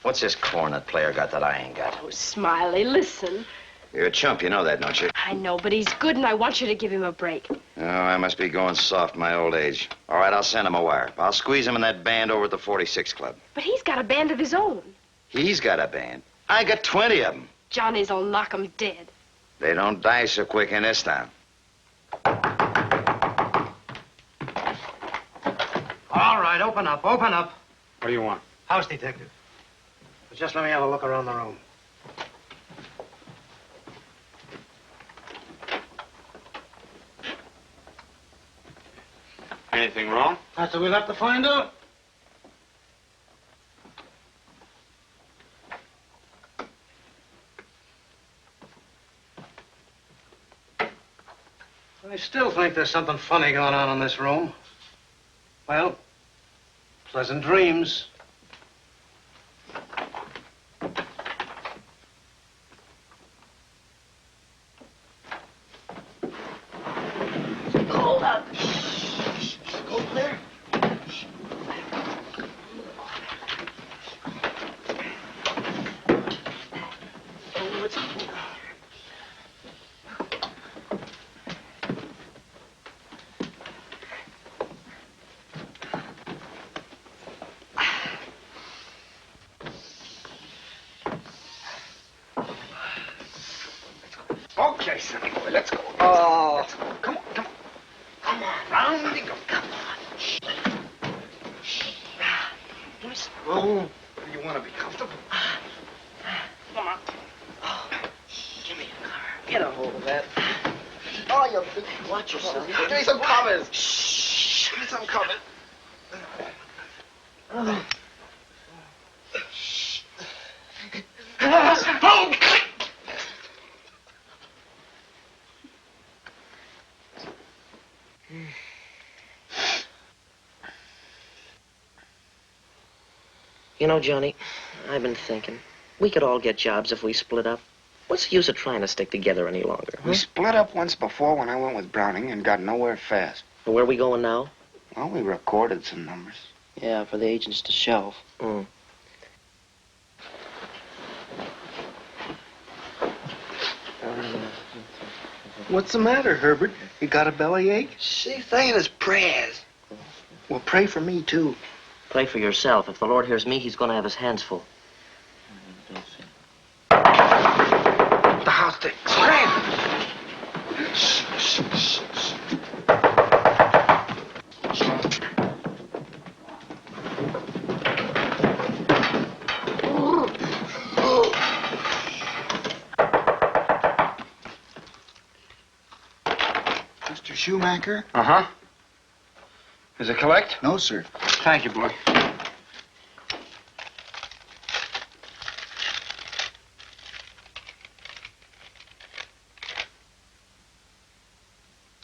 What's this cornet player got that I ain't got? Oh, Smiley, listen. You're a chump, you know that, don't you? I know, but he's good and I want you to give him a break. Oh, I must be going soft in my old age. All right, I'll send him a wire. I'll squeeze him in that band over at the 46 Club. But he's got a band of his own. He's got a band. I got 20 of them. Johnny's'll knock him dead. They don't die so quick in this town. All right, open up, open up. What do you want? House detective. Just let me have a look around the room. Anything wrong? That's what we'll have to find out. I still think there's something funny going on in this room. Well, pleasant dreams. Hold up. Go clear. Okay, sonny boy, let's go. Oh. Let's go. Come on, come on. Come on, round you go. Come on. Let me see. Oh, you want to be comfortable? Come on. Give me a car. Get a hold of that. Oh, you big... Watch yourself. Give me some covers. Shh. Give me some covers. Oh. Oh. You know, Johnny, I've been thinking. We could all get jobs if we split up. What's the use of trying to stick together any longer? We split up once before when I went with Browning and got nowhere fast. Well, where are we going now? Well, we recorded some numbers. Yeah, for the agents to shelve. Mm. What's the matter, Herbert? You got a bellyache? See, saying his prayers. Well, pray for me, too. Pray for yourself. If the Lord hears me, he's going to have his hands full. The house thing. Scram! Shh, shh, shh, shh. Mr. Shoemaker? Uh-huh. Is it collect? No, sir. Thank you, boy.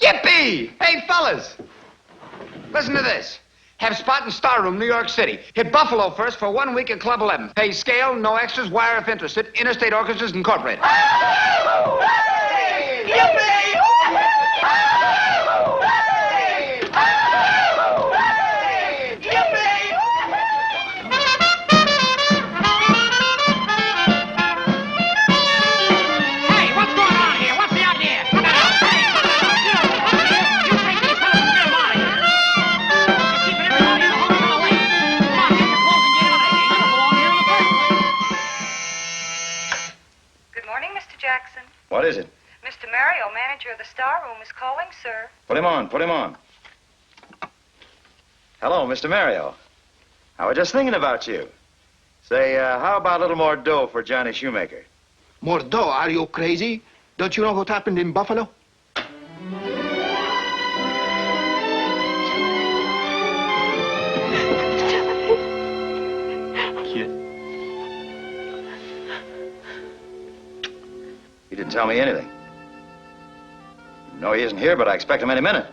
Yippee! Hey, fellas! Listen to this. Have spot in Star Room, New York City. Hit Buffalo first for 1 week at Club 11. Pay scale, no extras, wire if interested. Interstate Orchestras Incorporated. Yippee! What is it? Mr. Mario, manager of the Star Room, is calling, sir. Put him on, put him on. Hello, Mr. Mario. I was just thinking about you. Say, how about a little more dough for Johnny Shoemaker? More dough? Are you crazy? Don't you know what happened in Buffalo? Kid. You didn't tell me anything. No, he isn't here, but I expect him any minute.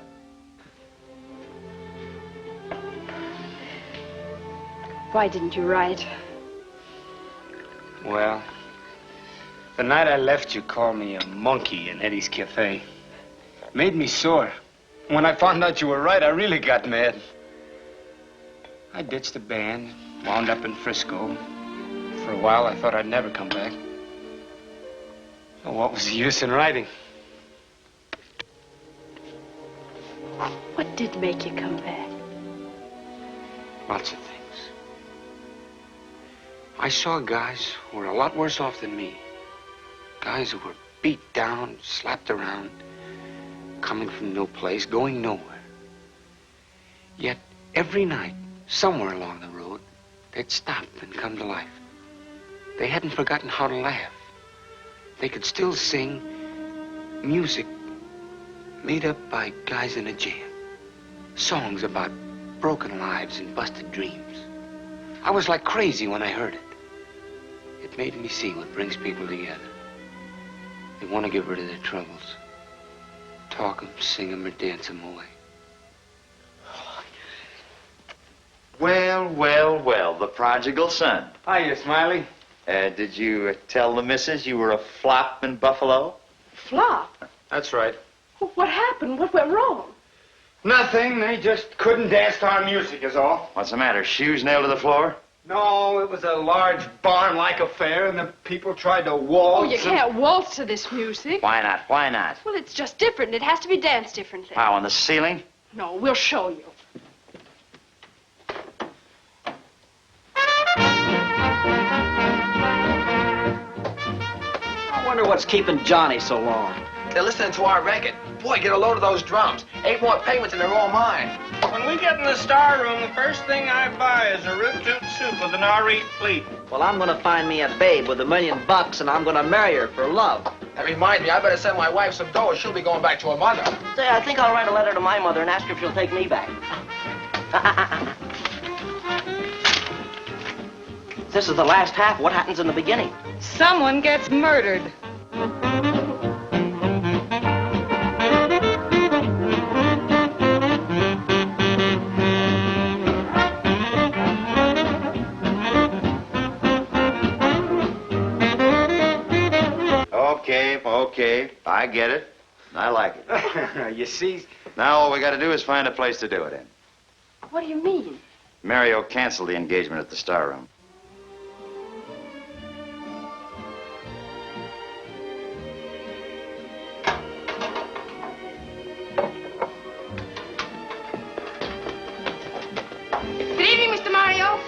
Why didn't you write? Well, the night I left, you called me a monkey in Eddie's cafe. Made me sore. When I found out you were right, I really got mad. I ditched the band, wound up in Frisco. For a while, I thought I'd never come back. Well, what was the use in writing? What did make you come back? Lots of things. I saw guys who were a lot worse off than me. Guys who were beat down, slapped around, coming from no place, going nowhere. Yet, every night, somewhere along the road, they'd stop and come to life. They hadn't forgotten how to laugh. They could still sing music made up by guys in a jam. Songs about broken lives and busted dreams. I was like crazy when I heard it. It made me see what brings people together. They want to get rid of their troubles. Talk 'em, sing 'em, or dance 'em away. Well, well, well, the prodigal son. Hiya, Smiley. Did you tell the missus you were a flop in Buffalo? Flop? That's right. What happened? What went wrong? Nothing. They just couldn't dance to our music is all. What's the matter? Shoes nailed to the floor? No, it was a large barn-like affair, and the people tried to waltz. Oh, you can't waltz to this music. Why not? Why not? Well, it's just different. It has to be danced differently. How, on the ceiling? No, we'll show you. I wonder what's keeping Johnny so long. They're listening to our record. Boy, get a load of those drums. 8 more payments and they're all mine. When we get in the star room, the first thing I buy is a root toot soup with an R.E. fleet. Well, I'm gonna find me a babe with $1 million, and I'm gonna marry her for love. That reminds me, I better send my wife some dough or she'll be going back to her mother. Say, I think I'll write a letter to my mother and ask her if she'll take me back. This is the last half. What happens in the beginning? Someone gets murdered. Okay, I get it. I like it. You see? Now all we got to do is find a place to do it in. What do you mean? Mario canceled the engagement at the Star Room. Good evening, Mr. Mario.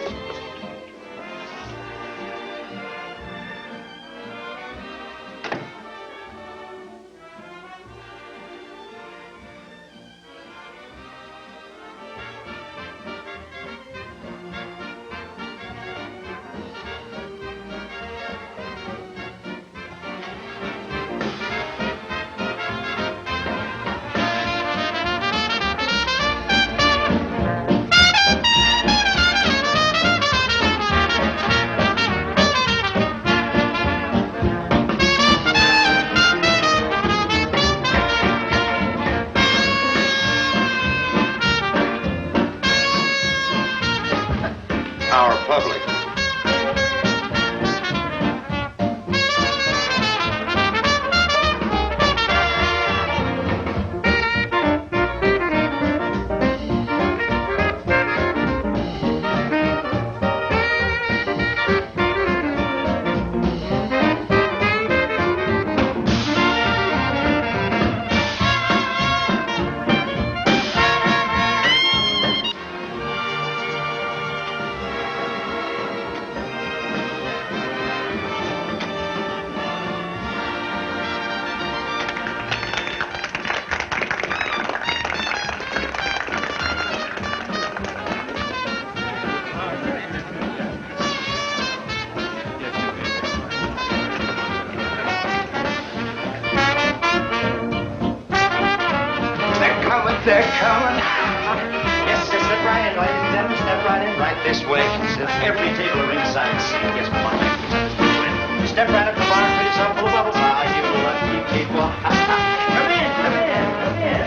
coming. Yes, step right in, ladies and gentlemen. Step right in. Right this way. Every table ringside seat gets one. Step right up to the bar and fill yourself full of bubbles. Ah, you lucky people. Come in, come in, come in.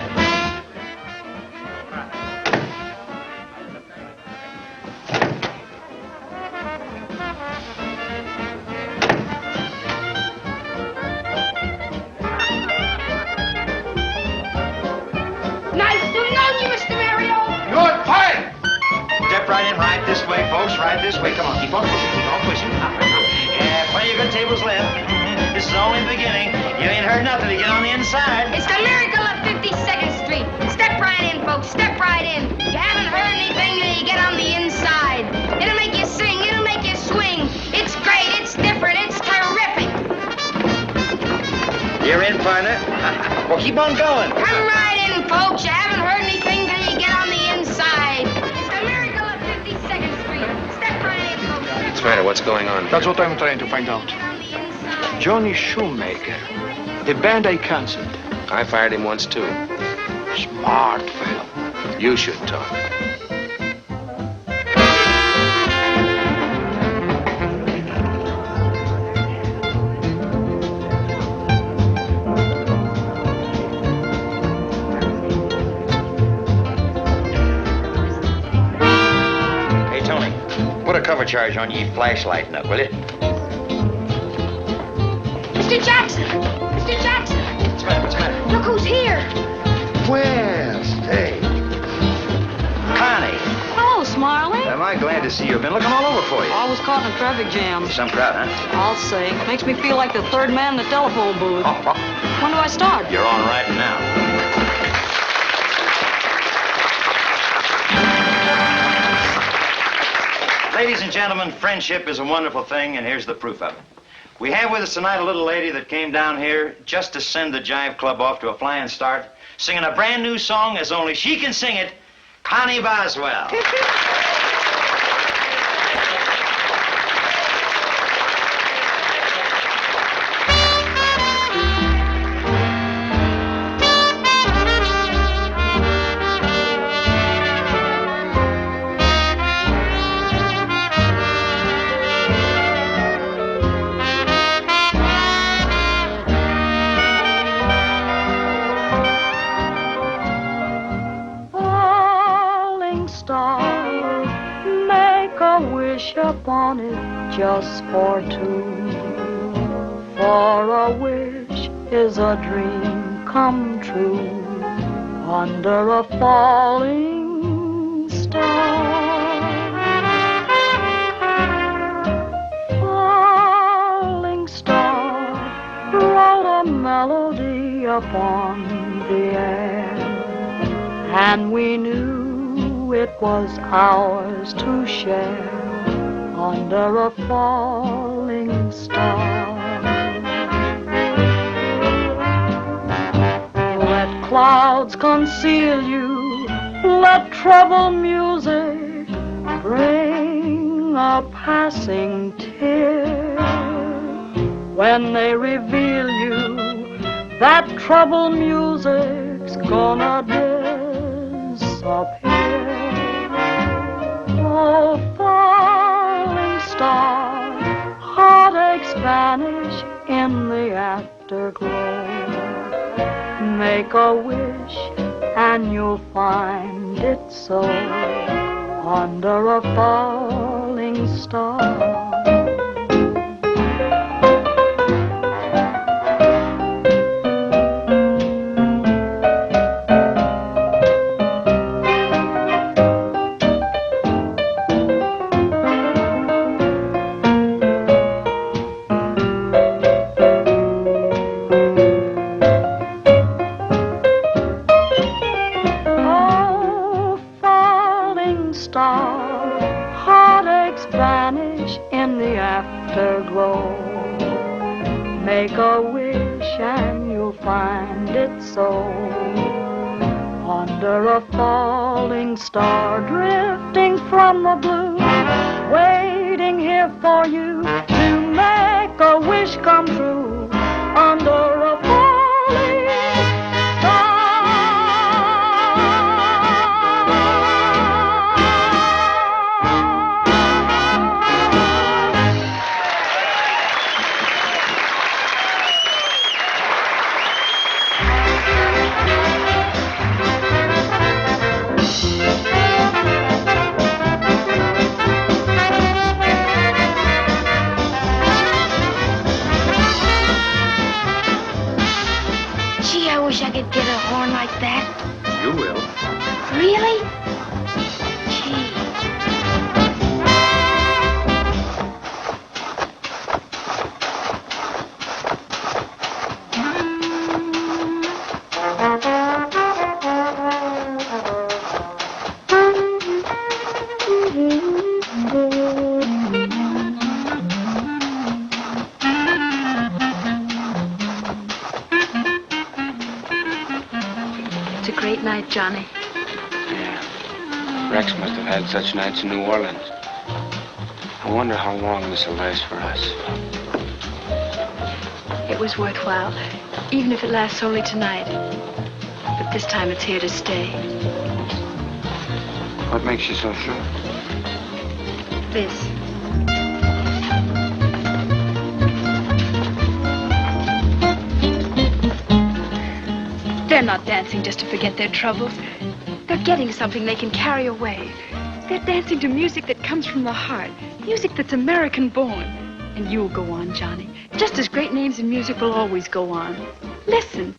Nice to know you, Mr. Mario. Good fight! Step right in, right this way, folks, right this way. Come on, keep on pushing, keep on pushing. Yeah, plenty of good tables left. This is only the beginning. You ain't heard nothing to get on the inside. It's the miracle of 52nd Street. Step right in, folks. Step right in. You haven't heard anything till you get on the inside. It'll make you sing. It'll make you swing. It's great. It's different. It's terrific. You're in, partner? Well, keep on going. Come right in, folks. You haven't heard anything till you get on the inside. It's the miracle of 52nd Street. Step right in, folks. What's the matter? What's going on? That's what I'm trying to find out. Johnny Shoemaker. The band I canceled. I fired him once, too. Smart fellow. You should talk. Hey, Tony, put a cover charge on ye flashlighting up, will you? Mr. Jackson. Mr. Jackson. What's the matter? What's the matter? Look who's here. Well, hey. Connie. Hello, Smiley. Am I glad to see you? I've been looking all over for you. I was caught in a traffic jam. Some crowd, huh? I'll say. Makes me feel like the third man in the telephone booth. When do I start? You're on right now. Ladies and gentlemen, friendship is a wonderful thing, and here's the proof of it. We have with us tonight a little lady that came down here just to send the Jive Club off to a flying start, singing a brand new song as only she can sing it, Connee Boswell. Upon it just for two. For a wish is a dream come true under a falling star. Falling star wrote a melody upon the air, and we knew it was ours to share under a falling star. Let clouds conceal you, let trouble music bring a passing tear. When they reveal you, that trouble music's gonna disappear. Oh, star, heartaches vanish in the afterglow. Make a wish and you'll find it so under a falling star. Make a wish and you'll find it so under a falling star, drifting from the blue, waiting here for you to make a wish come true under a falling star. wish I could get a horn like that. You will. Really? Gee. It's a great night, Johnny. Yeah. Rex must have had such nights in New Orleans. I wonder how long this will last for us. It was worthwhile, even if it lasts only tonight. But this time it's here to stay. What makes you so sure? This. They're not dancing just to forget their troubles. They're getting something they can carry away. They're dancing to music that comes from the heart, music that's American-born. And you'll go on, Johnny. Just as great names in music will always go on. Listen.